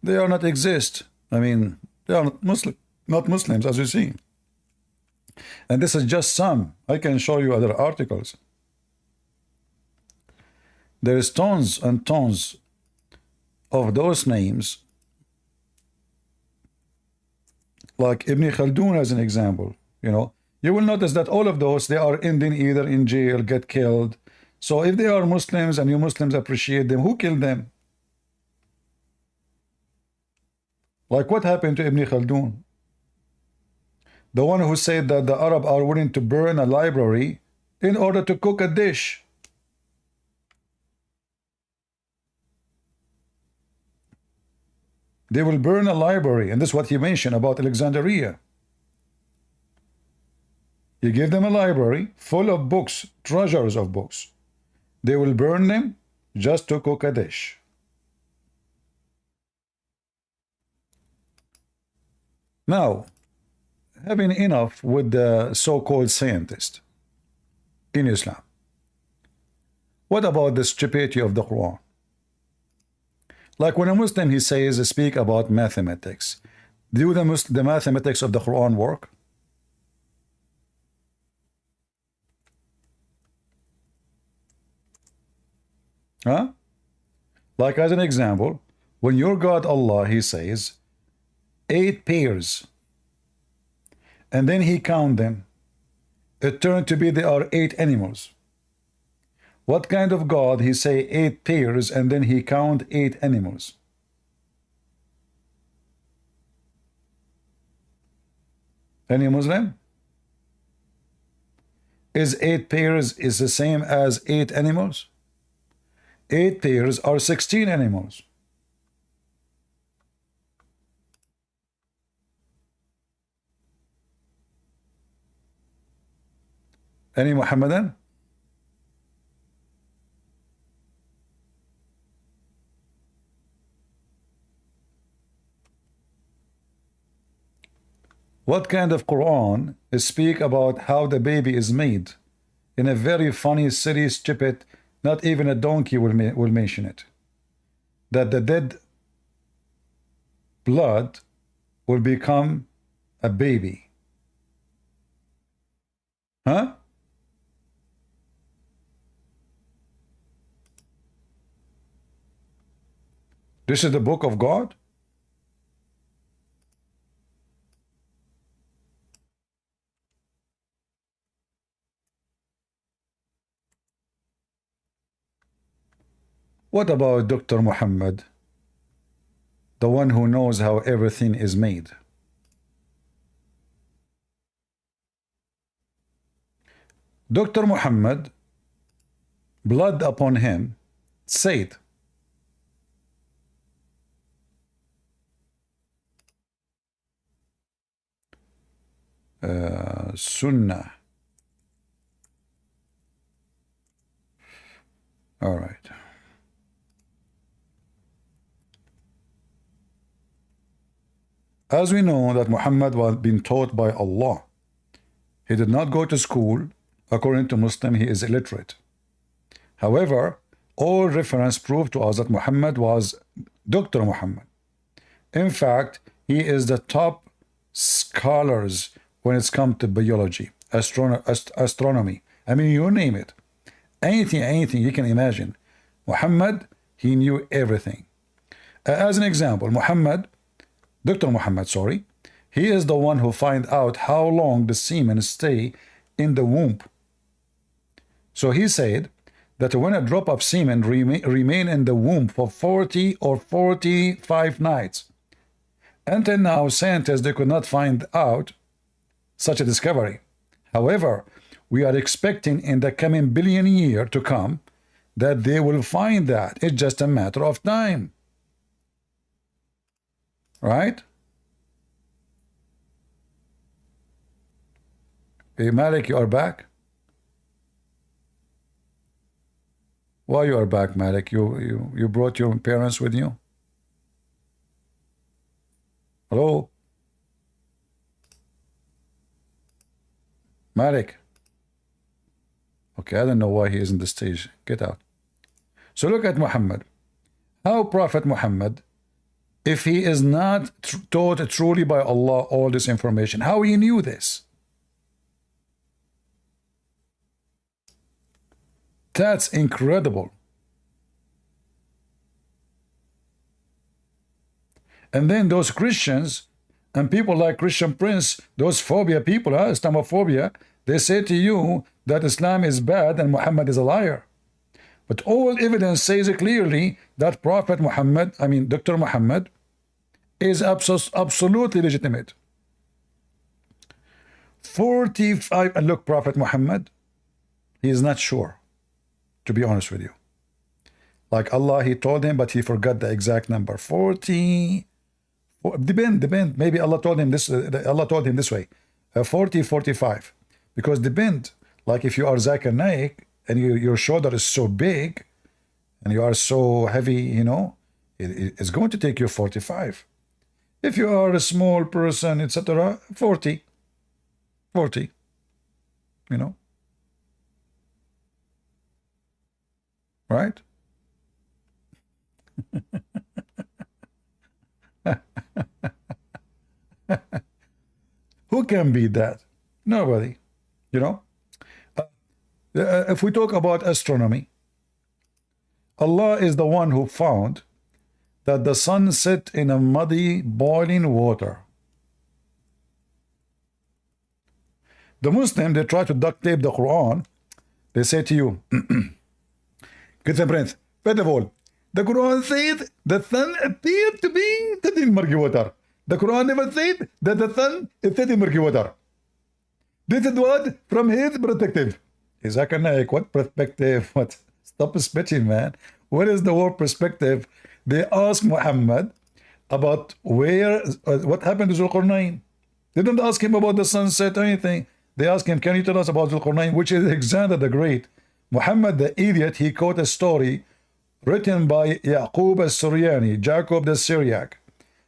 they are not exist. I mean, they are not Muslims, as you see. And this is just some. I can show you other articles. There is tons and tons of those names, like Ibn Khaldun as an example. You will notice that all of those, they are ending either in jail, get killed. So if they are Muslims and you Muslims appreciate them, who killed them? Like what happened to Ibn Khaldun? The one who said that the Arab are willing to burn a library in order to cook a dish. They will burn a library, and this is what he mentioned about Alexandria. He gave them a library full of books, treasures of books. They will burn them just to cook a dish. Now, having enough with the so-called scientist in Islam, what about the stupidity of the Quran? Like when a Muslim, he says, speak about mathematics. Do the mathematics of the Quran work? Huh? Like as an example, when your God Allah, he says, 8 pairs, and then he count them, it turned to be there are 8 animals. What kind of God he say 8 pairs and then he count 8 animals? Any Muslim? Is 8 pairs is the same as 8 animals? 8 pairs are 16 animals. Any Muhammadan? What kind of Quran speak about how the baby is made? In a very funny, silly, stupid, not even a donkey will mention it. That the dead blood will become a baby. Huh? This is the book of God? What about Dr. Muhammad, the one who knows how everything is made? Dr. Muhammad, blood upon him, said, Sunnah. All right. As we know that Muhammad was being taught by Allah, he did not go to school. According to Muslim, he is illiterate. However, all reference prove to us that Muhammad was Dr. Muhammad. In fact, he is the top scholars when it's come to biology, astronomy. I mean, you name it. Anything you can imagine. Muhammad, he knew everything. As an example, Dr. Muhammad, sorry, he is the one who find out how long the semen stay in the womb. So he said that when a drop of semen remain in the womb for 40 or 45 nights. Until now, scientists, they could not find out such a discovery. However, we are expecting in the coming billion year to come that they will find that. It's just a matter of time. Right? Hey, Malik, you are back? Why you are back, Malik? You brought your parents with you? Hello? Malik? Okay, I don't know why he is in the stage. Get out. So look at Muhammad. How Prophet Muhammad, if he is not taught truly by Allah all this information, how he knew this? That's incredible. And then those Christians and people like Christian Prince, those phobia people, Islamophobia, they say to you that Islam is bad and Muhammad is a liar. But all evidence says clearly that Prophet Muhammad, I mean Dr. Muhammad, is absolutely legitimate. 45, and look, Prophet Muhammad, he is not sure, to be honest with you. Like Allah, he told him, but he forgot the exact number. 40, depend. Maybe Allah told him this. Allah told him this way, 40, 45. Because depend. Like if you are Zakir Naik and your shoulder is so big and you are so heavy, you know, it's going to take you 45. If you are a small person, etc., 40, you know, right? Who can beat that? Nobody, you know. If we talk about astronomy, Allah is the one who found that the sun set in a muddy, boiling water. The Muslim, they try to duct tape the Quran. They say to you, Good Prince, first of all, the Quran said the sun appeared to be set in murky water. The Quran never said that the sun is set in murky water. This is what? From his perspective. Zakir Naik, what perspective? What? Stop spitting, man. What is the word perspective? They asked Muhammad about what happened to Zulqarnain. They didn't ask him about the sunset or anything. They asked him, can you tell us about Zulqarnain, which is Alexander the Great. Muhammad the idiot, he quote a story written by Yaqub al-Suryani, Jacob the Syriac.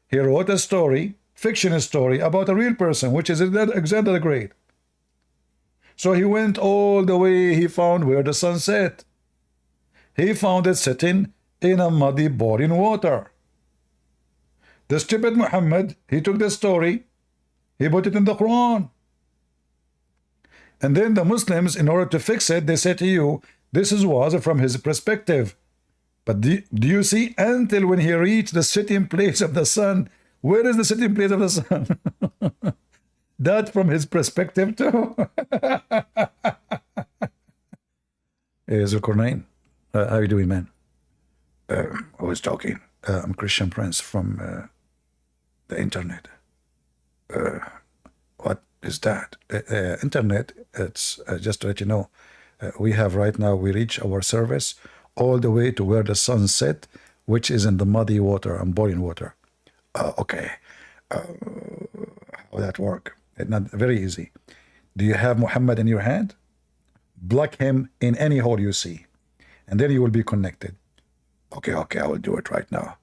He wrote a story, fiction story, about a real person, which is Alexander the Great. So he went all the way, he found where the sun set. He found it sitting in a muddy, boiling water. The stupid Muhammad, he took the story, he put it in the Quran. And then the Muslims, in order to fix it, they say to you, this was from his perspective. But do you see, until when he reached the sitting place of the sun, where is the sitting place of the sun? That from his perspective too. Hey, Zulqarnain, how are you doing, man? Who is talking? I'm Christian Prince from the internet. What is that? Internet, it's just to let you know, we have right now, we reach our service all the way to where the sun set, which is in the muddy water and boiling water. Okay. How that work? It's not very easy. Do you have Muhammad in your hand? Block him in any hole you see, and then you will be connected. Okay, I will do it right now.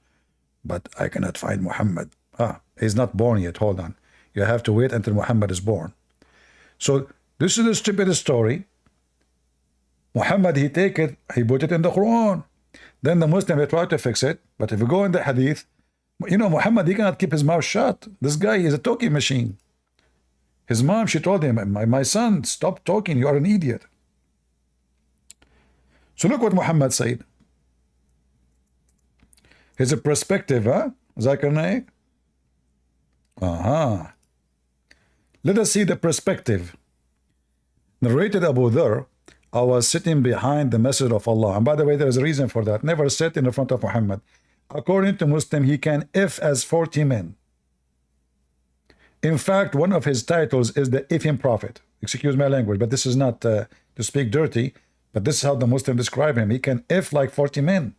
But I cannot find Muhammad. He's not born yet. Hold on. You have to wait until Muhammad is born. So this is the stupidest story. Muhammad, he take it, he put it in the Quran. Then the Muslim, they try to fix it. But if you go in the Hadith, you know, Muhammad, he cannot keep his mouth shut. This guy is a talking machine. His mom, she told him, my son, stop talking, you are an idiot. So look what Muhammad said. His perspective, Zakir Naik? Let us see the perspective. Narrated Abu Dhar, I was sitting behind the Messenger of Allah. And by the way, there is a reason for that. Never sit in the front of Muhammad. According to Muslim, he can F as 40 men. In fact, one of his titles is the Ifim Prophet. Excuse my language, but this is not to speak dirty, but this is how the Muslim describe him. He can F like 40 men.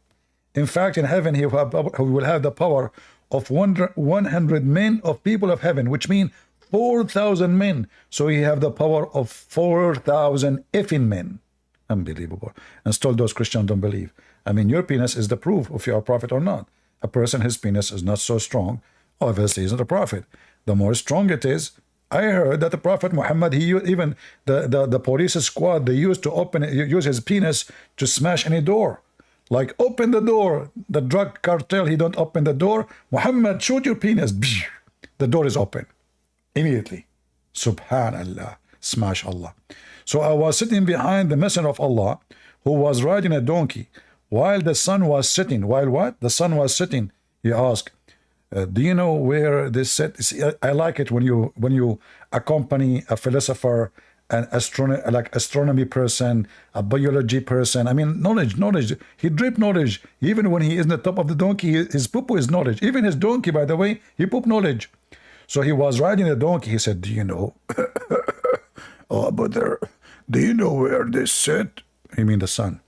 In fact, in heaven, he will have the power of 100 men of people of heaven, which means 4,000 men. So he have the power of 4,000 effing men. Unbelievable. And still those Christians don't believe. I mean, your penis is the proof if you're a prophet or not. A person, his penis is not so strong, obviously he's not a prophet. The more strong it is, I heard that the Prophet Muhammad, he even the police squad, they used to use his penis to smash any door. Like, open the door. The drug cartel, he don't open the door. Muhammad, shoot your penis. The door is open. Immediately. Subhanallah. Smash Allah. So I was sitting behind the Messenger of Allah, who was riding a donkey, while the sun was sitting. While what? The sun was sitting. He asked, do you know where this set? See, I like it when you accompany a philosopher, an astronomy person, a biology person. I mean, knowledge. He drip knowledge. Even when he is in the top of the donkey, his poo is knowledge. Even his donkey, by the way, he poop knowledge. So he was riding a donkey. He said, do you know? Oh, Abu Dhar, do you know where this set? He mean the sun.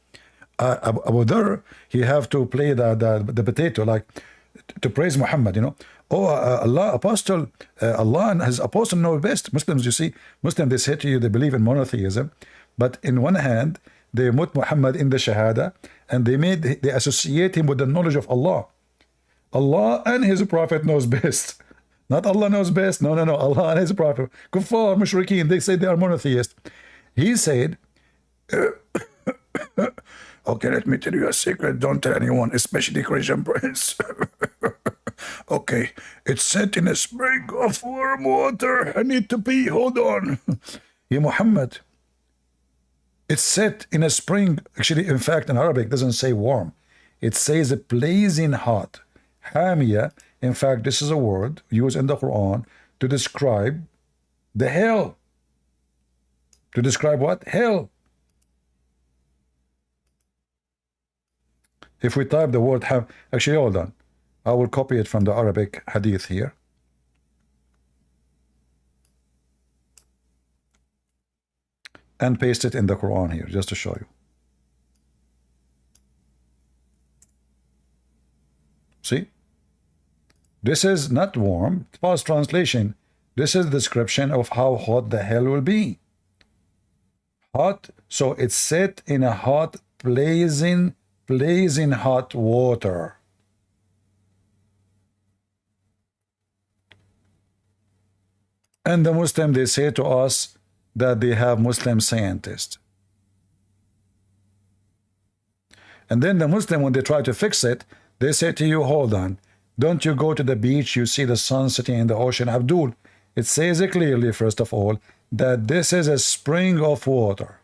Abu Dhar, he have to play the potato, like to praise Muhammad, you know. Oh, Allah, apostle, Allah and his apostle know best. Muslims, you see, Muslims, they say to you, they believe in monotheism, but in one hand, they put Muhammad in the Shahada, and they associate him with the knowledge of Allah. Allah and his prophet knows best. Not Allah knows best. No. Allah and his prophet. Kuffar, mushrikeen, they say they are monotheists. He said, okay, let me tell you a secret. Don't tell anyone, especially Christian Prince. Okay, it's set in a spring of warm water. I need to pee. Hold on. Yeah, Muhammad. It's set in a spring. Actually, in fact, in Arabic, it doesn't say warm. It says blazing hot. Hamia. In fact, this is a word used in the Quran to describe the hell. To describe what? Hell. If we type the word ham, actually, hold on. I will copy it from the Arabic hadith here. And paste it in the Quran here, just to show you. See? This is not warm. Past translation. This is the description of how hot the hell will be. Hot. So it's set in a hot, blazing hot water. And the Muslim, they say to us that they have Muslim scientists. And then the Muslim, when they try to fix it, they say to you, hold on, don't you go to the beach, you see the sun sitting in the ocean. Abdul, it says it clearly, first of all, that this is a spring of water.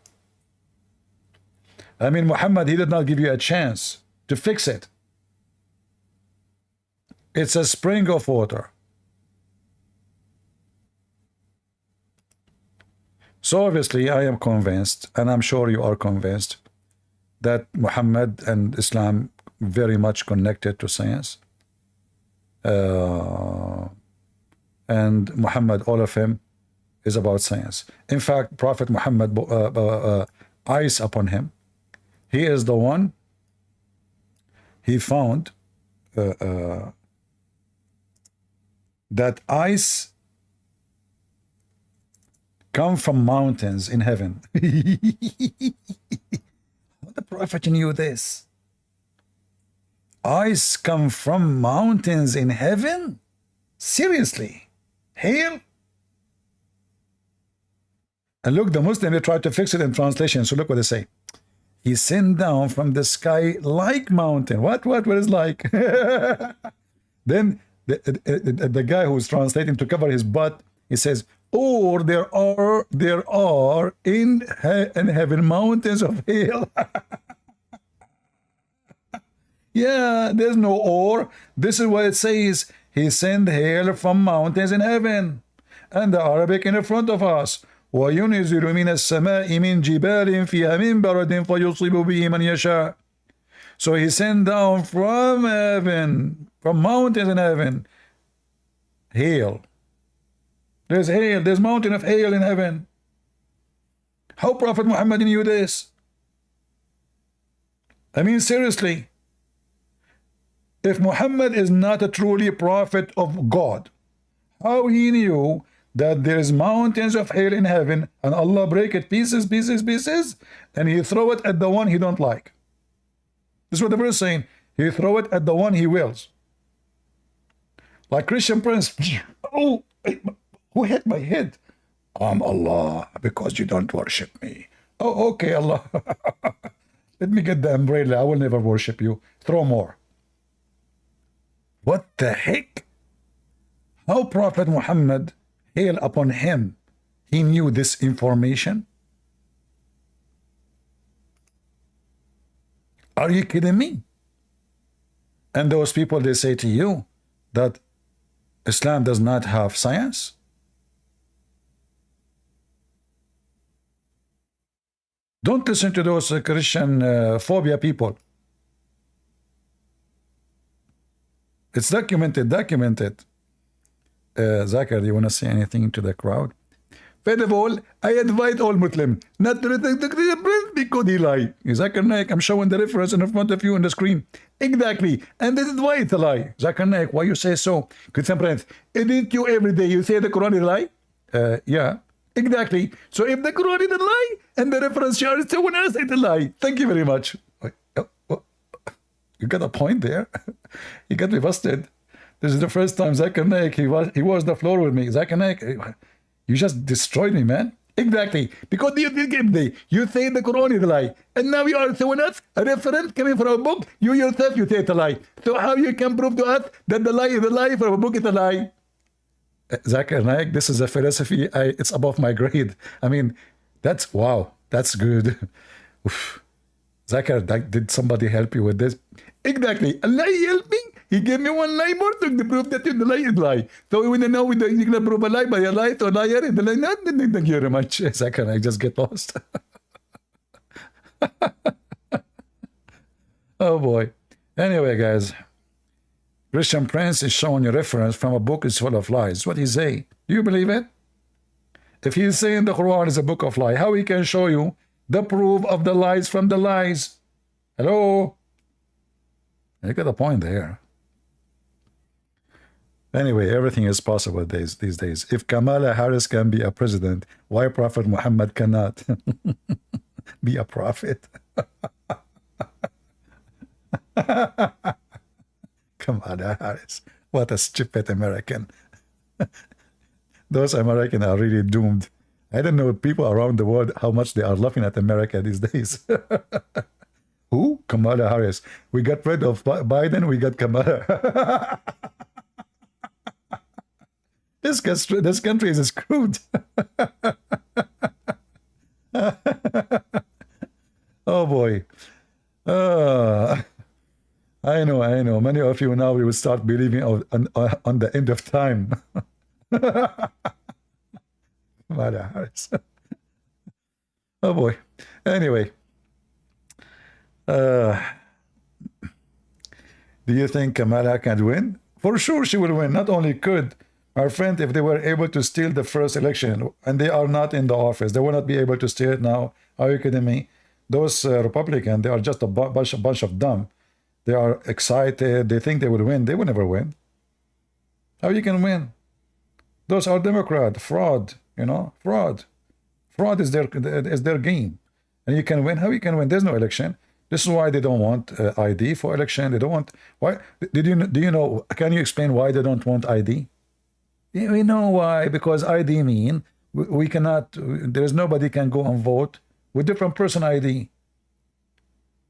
I mean, Muhammad, he did not give you a chance to fix it. It's a spring of water. So obviously, I am convinced, and I'm sure you are convinced, that Muhammad and Islam very much connected to science. And Muhammad, all of him is about science. In fact, Prophet Muhammad, eyes upon him, he is the one, he found that ice come from mountains in heaven. The Prophet knew this. Ice come from mountains in heaven? Seriously? Hail? And look, the Muslim, they tried to fix it in translation. So look what they say. He sent down from the sky like mountain. What is like? Then the guy who's translating to cover his butt, he says, or there are in heaven mountains of hail. Yeah, there's no or. This is what it says. He sent hail from mountains in heaven. And the Arabic in front of us. وَيُنِزِلُ مِنَ السَّمَاءِ مِنْ جِبَالٍ فِيهَا مِنْ بَرَدٍ فَيُصِيبُ بِهِ مَنْ يَشَاءُ. So he sent down from heaven, from mountains in heaven, hail. There's hail, there's mountain of hail in heaven. How Prophet Muhammad knew this? I mean, seriously. If Muhammad is not a truly prophet of God, how he knew that there is mountains of hail in heaven and Allah break it pieces, and he throw it at the one he don't like? This is what the verse is saying. He throw it at the one he wills. Like Christian Prince. Oh, who hit my head? I'm Allah, because you don't worship me. Oh, okay, Allah. Let me get the umbrella. I will never worship you. Throw more. What the heck? How Prophet Muhammad, hail upon him, he knew this information? Are you kidding me? And those people, they say to you that Islam does not have science? Don't listen to those Christian phobia people. It's documented. Zakir, do you want to say anything to the crowd? First of all, I advise all Muslims not to listen to Christian Prince because he lie. Zakir Naik, I'm showing the reference in front of you on the screen. Exactly. And this is why it's a lie. Zakir Naik, why you say so? Christian Prince, isn't you every day you say the Quran is a lie? Yeah. Exactly. So if the Quran is a lie and the reference here is someone else, it's a lie. Thank you very much. You got a point there. You got me busted. This is the first time Zakir Naik, he was the floor with me. Zakir Naik, you just destroyed me, man. Exactly. Because you say the Quran is a lie. And now you are someone else, a reference coming from a book, you yourself, you say it's a lie. So how you can prove to us that the lie is a lie from a book is a lie? Zakir Naik, this is a philosophy, it's above my grade. I mean, that's, wow, that's good. Oof. Zakir, did somebody help you with this? Exactly. Allah helped me. He gave me one lie more to prove that the lie is lie. So we don't know you're going to prove a lie by a lie, so liar is the lie. No, thank you very much. Zakir, I just get lost. Oh boy. Anyway, guys. Christian Prince is showing a reference from a book is full of lies. What he say? Do you believe it? If he's saying the Quran is a book of lies, how he can show you the proof of the lies from the lies? Hello? You got a point there. Anyway, everything is possible these days. If Kamala Harris can be a president, why Prophet Muhammad cannot be a prophet? Kamala Harris. What a stupid American. Those Americans are really doomed. I don't know people around the world how much they are laughing at America these days. Who? Kamala Harris. We got rid of Biden, we got Kamala. This country is screwed. Oh boy. I know. Many of you now will start believing on the end of time. Kamala Harris. Oh boy. Anyway. Do you think Kamala can win? For sure she will win. Not only could, my friend, if they were able to steal the first election, and they are not in the office, they will not be able to steal it now. Are you kidding me? Those Republicans, they are just a bunch of dumb. They are excited. They think they will win. They will never win. How you can win? Those are Democrat. Fraud, you know, fraud. Fraud is their game. And you can win. How you can win? There's no election. This is why they don't want ID for election. They don't want. Why? Do you know? Can you explain why they don't want ID? We know why. Because ID mean we cannot. There's nobody can go and vote with different person ID.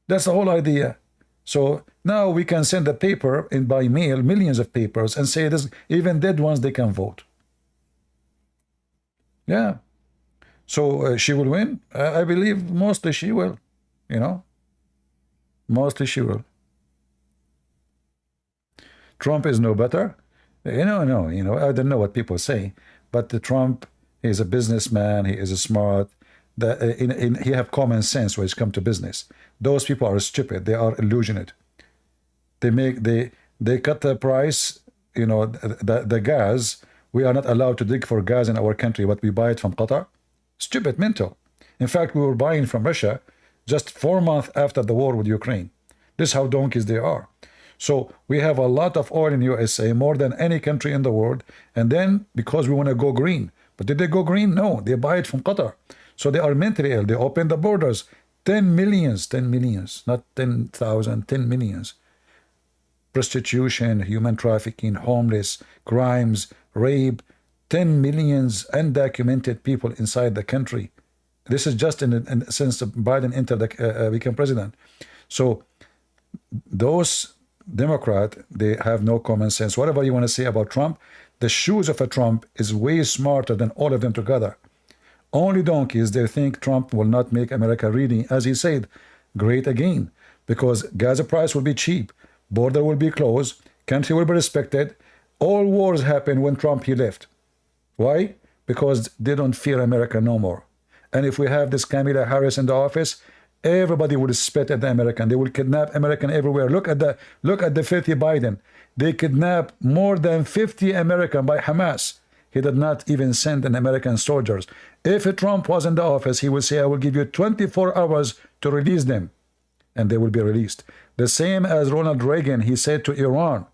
That's the whole idea. So now we can send a paper in by mail, millions of papers, and say this. Even dead ones they can vote. Yeah. So she will win. I believe mostly she will. You know. Mostly she will. Trump is no better. No. I don't know what people say, but Trump is a businessman. He is a smart. He have common sense when it's come to business. Those people are stupid. They are illusionate. They cut the price. You know, the gas. We are not allowed to dig for gas in our country, but we buy it from Qatar. Stupid, mental. In fact, we were buying from Russia just 4 months after the war with Ukraine. This is how donkeys they are. So we have a lot of oil in USA, more than any country in the world. And then because we want to go green. But did they go green? No, they buy it from Qatar. So they are mentally ill. They open the borders. 10 millions, not 10,000, 10 millions. Prostitution, human trafficking, homeless, crimes, rape, 10 millions undocumented people inside the country. This is just since Biden entered became president. So those Democrats, they have no common sense. Whatever you want to say about Trump, the shoes of a Trump is way smarter than all of them together. Only donkeys, they think Trump will not make America really, as he said, great again. Because gas price will be cheap, border will be closed, country will be respected. All wars happen when Trump he left. Why? Because they don't fear America no more. And if we have this Kamala Harris in the office, everybody will spit at the American. They will kidnap American everywhere. Look at the filthy Biden. They kidnapped more than 50 American by Hamas. He did not even send an American soldiers. If Trump was in the office, he would say, I will give you 24 hours to release them. And they will be released. The same as Ronald Reagan, he said to Iran,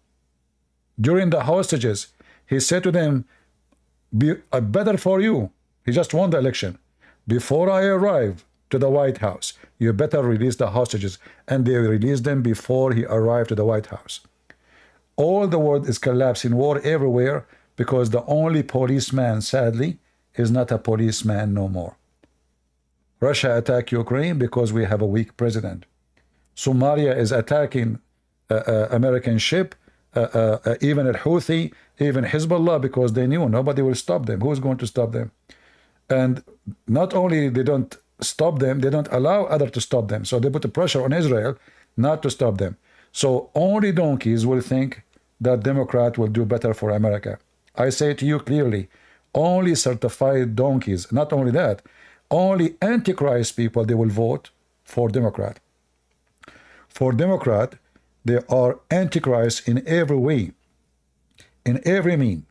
during the hostages, he said to them, better for you. He just won the election. Before I arrive to the White House, you better release the hostages. And they released them before he arrived to the White House. All the world is collapsing, war everywhere, because the only policeman, sadly, is not a policeman no more. Russia attacked Ukraine because we have a weak president. Somalia is attacking American ship, even al-Houthi, even Hezbollah, because they knew nobody will stop them. Who's going to stop them? And not only they don't stop them, they don't allow others to stop them. So they put the pressure on Israel not to stop them. So only donkeys will think that Democrat will do better for America. I say to you clearly, only certified donkeys, not only that, only Antichrist people, they will vote for Democrat. For Democrat, they are Antichrist in every way, in every mean.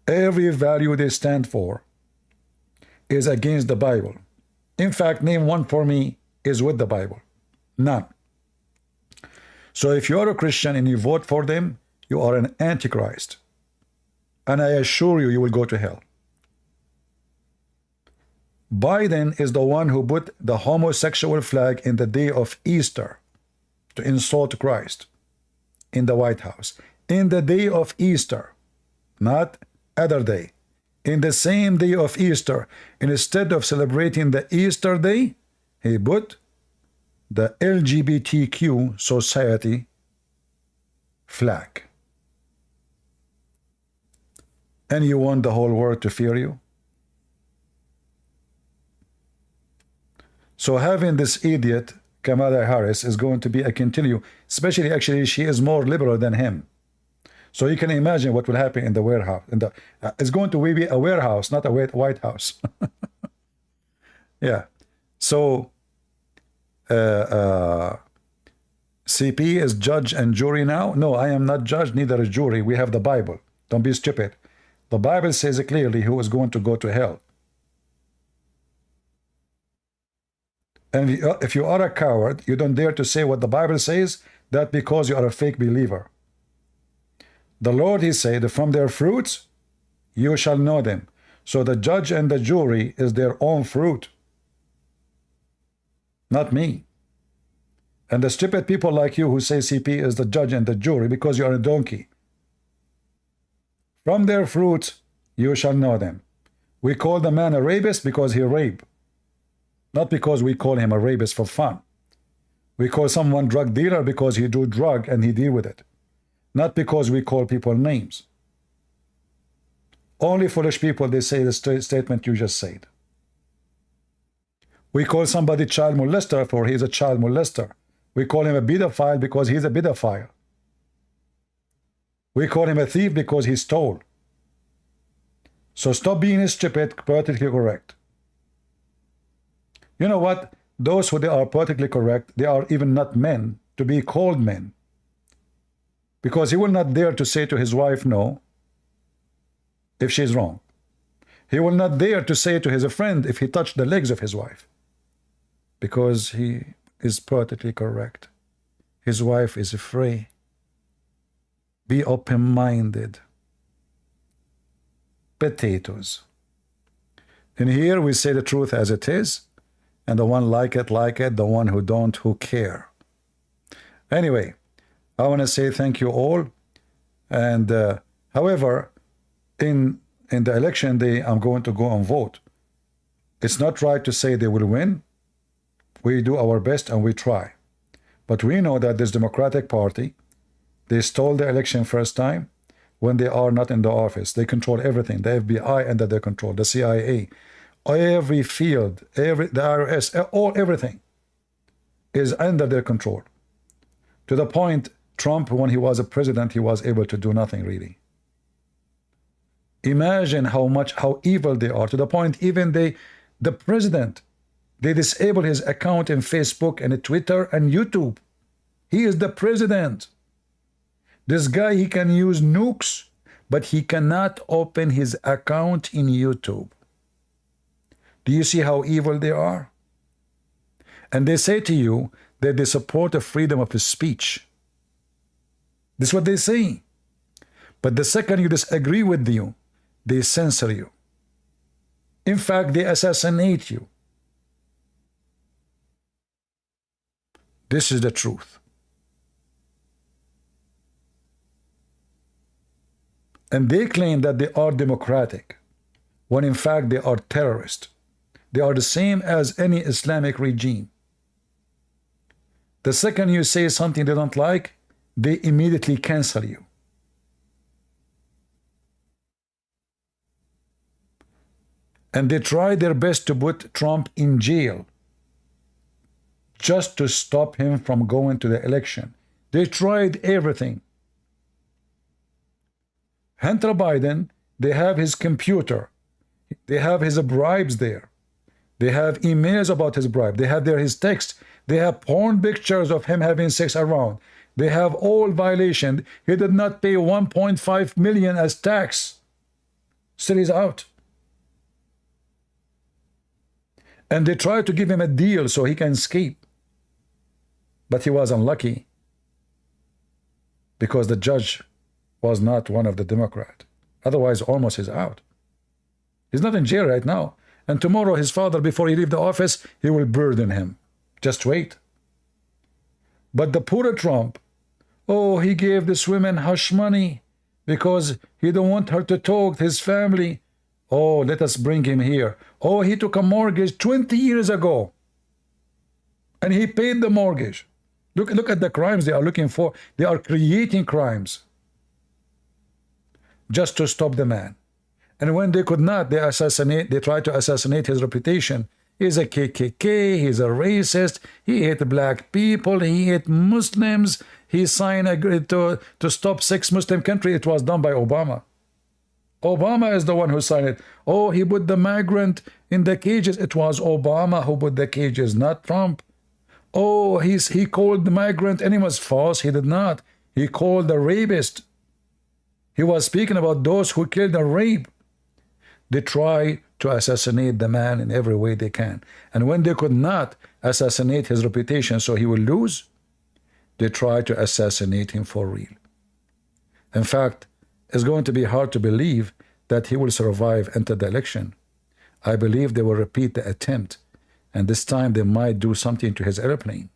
Every value they stand for is against the Bible. In fact, name one for me is with the Bible. None. So if you are a Christian and you vote for them, you are an Antichrist. And I assure you, you will go to hell. Biden is the one who put the homosexual flag in the day of Easter to insult Christ in the White House. In the day of Easter, not other day. In the same day of Easter, instead of celebrating the Easter day, he put the LGBTQ society flag. And you want the whole world to fear you? So having this idiot, Kamala Harris, is going to be a continue, especially actually she is more liberal than him. So you can imagine what will happen in the warehouse. It's going to be a warehouse, not a White House. Yeah. So CP is judge and jury now? No, I am not judge, neither is jury. We have the Bible. Don't be stupid. The Bible says clearly who is going to go to hell. And if you are a coward, you don't dare to say what the Bible says, that's because you are a fake believer. The Lord, he said, from their fruits you shall know them. So the judge and the jury is their own fruit, not me. And the stupid people like you who say CP is the judge and the jury because you are a donkey. From their fruits you shall know them. We call the man a rapist because he raped. Not because we call him a rapist for fun. We call someone drug dealer because he do drug and he deal with it. Not because we call people names. Only foolish people, they say the statement you just said. We call somebody child molester for he is a child molester. We call him a pedophile because he's a pedophile. We call him a thief because he stole. So stop being stupid, politically correct. You know what? Those who they are politically correct, they are even not men to be called men. Because he will not dare to say to his wife no if she's wrong. He will not dare to say to his friend if he touched the legs of his wife. Because he is politically correct. His wife is free. Be open-minded. Potatoes. In here we say the truth as it is, and the one like it, the one who don't, who care. Anyway, I want to say thank you all. And however, in the election day, I'm going to go and vote. It's not right to say they will win. We do our best and we try. But we know that this Democratic Party, they stole the election first time when they are not in the office. They control everything. The FBI under their control, the CIA, every field, the IRS, everything is under their control. To the point, Trump, when he was a president, he was able to do nothing really. Imagine how evil they are, to the point even the president, they disable his account in Facebook and Twitter and YouTube. He is the president. This guy, he can use nukes, but he cannot open his account in YouTube. Do you see how evil they are? And they say to you that they support the freedom of speech. This is what they say. But the second you disagree with you, they censor you. In fact, they assassinate you. This is the truth. And they claim that they are democratic, when in fact they are terrorists. They are the same as any Islamic regime. The second you say something they don't like, they immediately cancel you. And they try their best to put Trump in jail just to stop him from going to the election. They tried everything. Hunter Biden, they have his computer. They have his bribes there. They have emails about his bribe. They have his text. They have porn pictures of him having sex around. They have all violation. He did not pay 1.5 million as tax. Still he's out. And they tried to give him a deal so he can escape. But he was unlucky because the judge was not one of the Democrats. Otherwise, almost he's out. He's not in jail right now. And tomorrow his father, before he leave the office, he will burden him. Just wait. But the poor Trump, oh, he gave this woman hush money because he don't want her to talk to his family. Oh, let us bring him here. Oh, he took a mortgage 20 years ago. And he paid the mortgage. Look at the crimes they are looking for. They are creating crimes just to stop the man. And when they could not, they tried to assassinate his reputation. He's a KKK, he's a racist, he hate black people, he hate Muslims, he signed to stop 6 Muslim countries. It was done by Obama. Obama is the one who signed it. Oh, he put the migrant in the cages. It was Obama who put the cages, not Trump. Oh, he called the migrant animals. False. He did not. He called the rapist. He was speaking about those who killed and rape. They try to assassinate the man in every way they can. And when they could not assassinate his reputation so he will lose, they try to assassinate him for real. In fact, it's going to be hard to believe that he will survive into the election. I believe they will repeat the attempt, and this time they might do something to his airplane.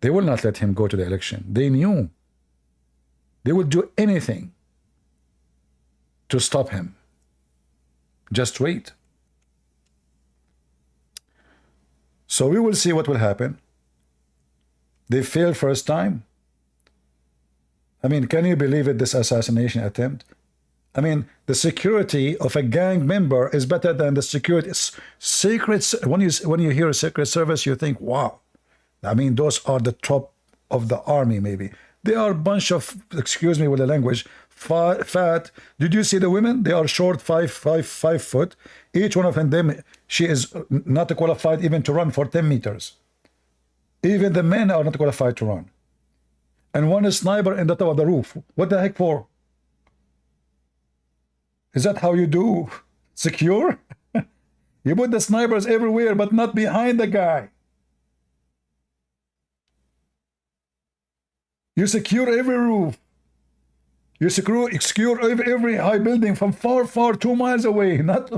They will not let him go to the election. They knew. They would do anything to stop him. Just wait. So we will see what will happen. They failed first time. I mean, can you believe it, this assassination attempt? I mean, the security of a gang member is better than the security. Secrets, when you hear a secret service, you think, wow. I mean, those are the top of the army, maybe. They are a bunch of, excuse me with the language, fat. Did you see the women? They are short, 5 foot. Each one of them, she is not qualified even to run for 10 meters. Even the men are not qualified to run. And one is sniper in the top of the roof. What the heck for? Is that how you do secure? You put the snipers everywhere, but not behind the guy. You secure every roof. You secure every high building from far, 2 miles away. Not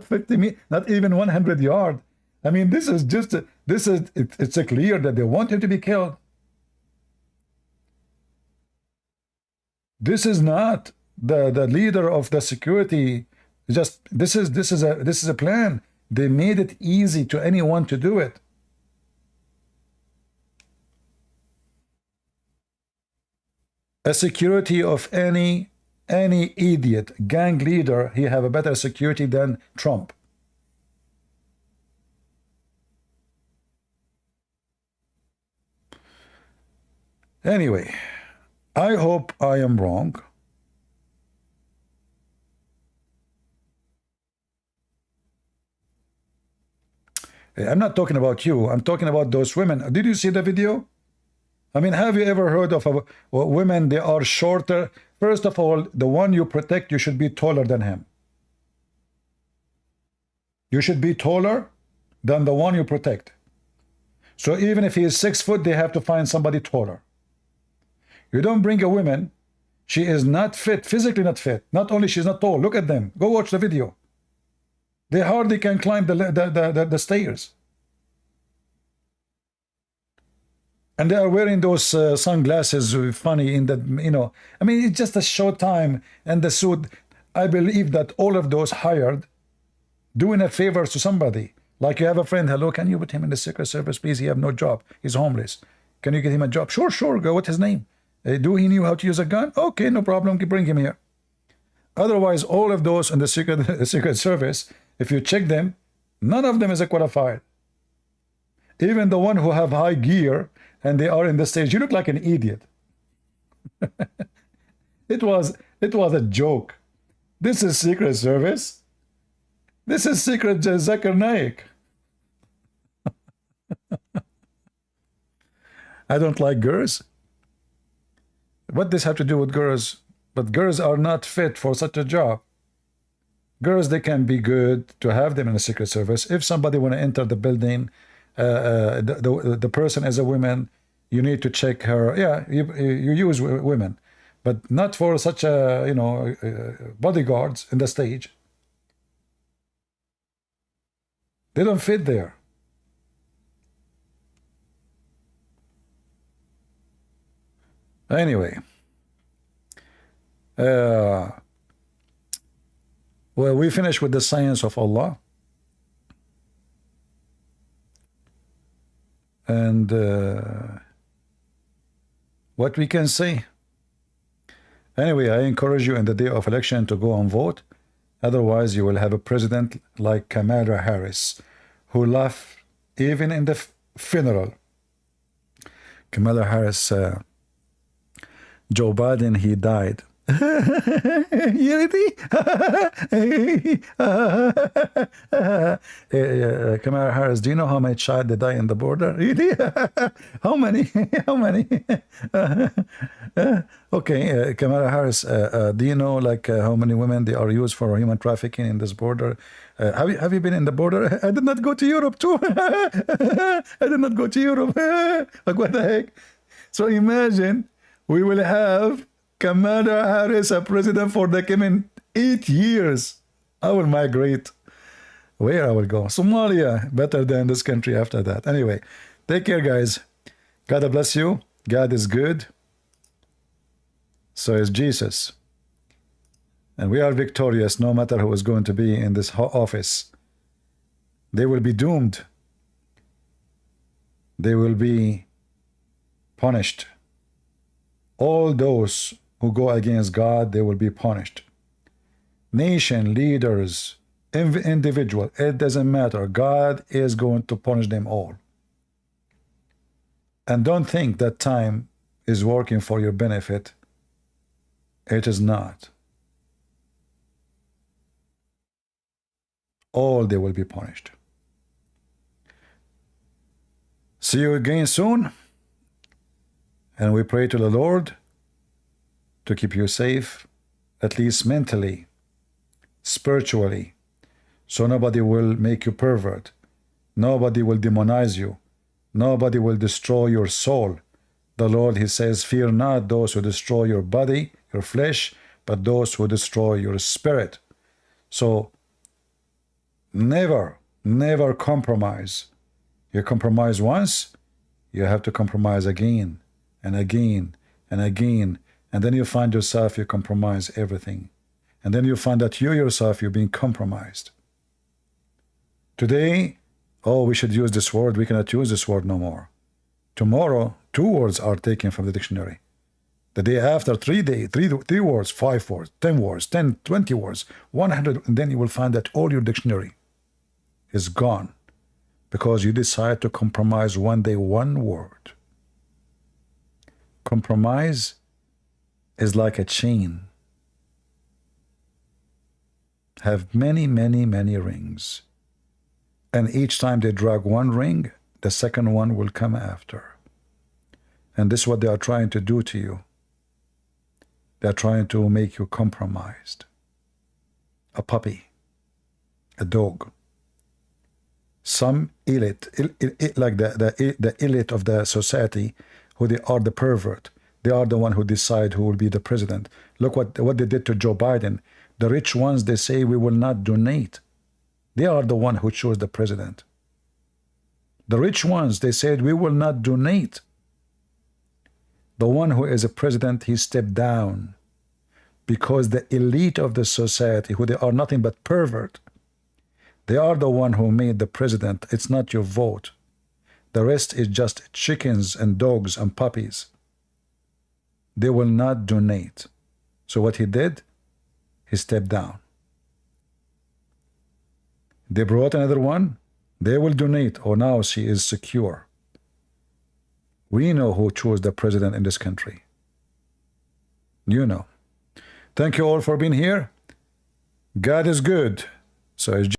50 meters, not even 100 yards. I mean, this is just it's a clear that they want him to be killed. This is not the leader of the security. Just this is a plan. They made it easy to anyone to do it. A security of any idiot gang leader, he have a better security than Trump. Anyway, I hope I am wrong. I'm not talking about you. I'm talking about those women. Did you see the video? I mean, have you ever heard of women, they are shorter? First of all, the one you protect, you should be taller than him. You should be taller than the one you protect. So even if he is 6 foot, they have to find somebody taller. You don't bring a woman, she is not fit, physically not fit. Not only she's not tall, look at them. Go watch the video. They hardly can climb the stairs. And they are wearing those sunglasses, funny in that, you know. I mean, it's just a short time, and the suit. I believe that all of those hired, doing a favor to somebody. Like you have a friend, hello, can you put him in the Secret Service, please? He have no job. He's homeless. Can you get him a job? Sure, go. What's his name? Do he knew how to use a gun? Okay, no problem. Bring him here. Otherwise, all of those in the Secret Service, if you check them, none of them is qualified. Even the one who have high gear and they are in the stage, you look like an idiot. It was a joke. This is Secret Service. This is Secret Zakir Naik. I don't like girls. What does this have to do with girls? But girls are not fit for such a job. Girls, they can be good to have them in the Secret Service. If somebody want to enter the building, the person is a woman, you need to check her. Yeah, you use women, but not for such a, you know, bodyguards in the stage. They don't fit there. Anyway, well, we finish with the science of Allah. And what we can say. Anyway, I encourage you in the day of election to go and vote. Otherwise, you will have a president like Kamala Harris, who laughed even in the funeral. Kamala Harris, Joe Biden, he died. Kamala Harris, do you know how many child they die in the border? Really? How many? How many? Okay, Kamala Harris, do you know like how many women they are used for human trafficking in this border? Have you been in the border? I did not go to Europe too. I did not go to Europe. Like what the heck? So imagine we will have Kamala Harris a president for the coming 8 years. I will migrate. Where I will go? Somalia, better than this country after that. Anyway, take care, guys. God bless you. God is good. So is Jesus. And we are victorious no matter who is going to be in this office. They will be doomed. They will be punished. All those who go against God, they will be punished. Nation, leaders, individual, it doesn't matter. God is going to punish them all. And don't think that time is working for your benefit. It is not. All they will be punished. See you again soon. And we pray to the Lord to keep you safe, at least mentally, spiritually, so nobody will make you pervert. Nobody will demonize you. Nobody will destroy your soul. The Lord, he says, fear not those who destroy your body, your flesh, but those who destroy your spirit. So never, never compromise. You compromise once, you have to compromise again and again and again. And then you find yourself, you compromise everything. And then you find that you yourself, you're being compromised. Today, oh, we should use this word. We cannot use this word no more. Tomorrow, 2 words are taken from the dictionary. The day after, 3 words, 5 words, 10 words, 10, 20 words, 100. And then you will find that all your dictionary is gone because you decide to compromise one day 1 word. Compromise is like a chain. Have many, many, many rings. And each time they drag 1 ring, the second one will come after. And this is what they are trying to do to you. They are trying to make you compromised. A puppy, a dog. Some elite, like the elite of the society, who they are the pervert. They are the one who decide who will be the president. Look what they did to Joe Biden. The rich ones, they say we will not donate. They are the one who chose the president. The rich ones, they said we will not donate. The one who is a president, he stepped down because the elite of the society, who they are nothing but pervert, they are the one who made the president. It's not your vote. The rest is just chickens and dogs and puppies. They will not donate. So what he did, he stepped down. They brought another one. They will donate. Oh, now she is secure. We know who chose the president in this country. You know. Thank you all for being here. God is good. So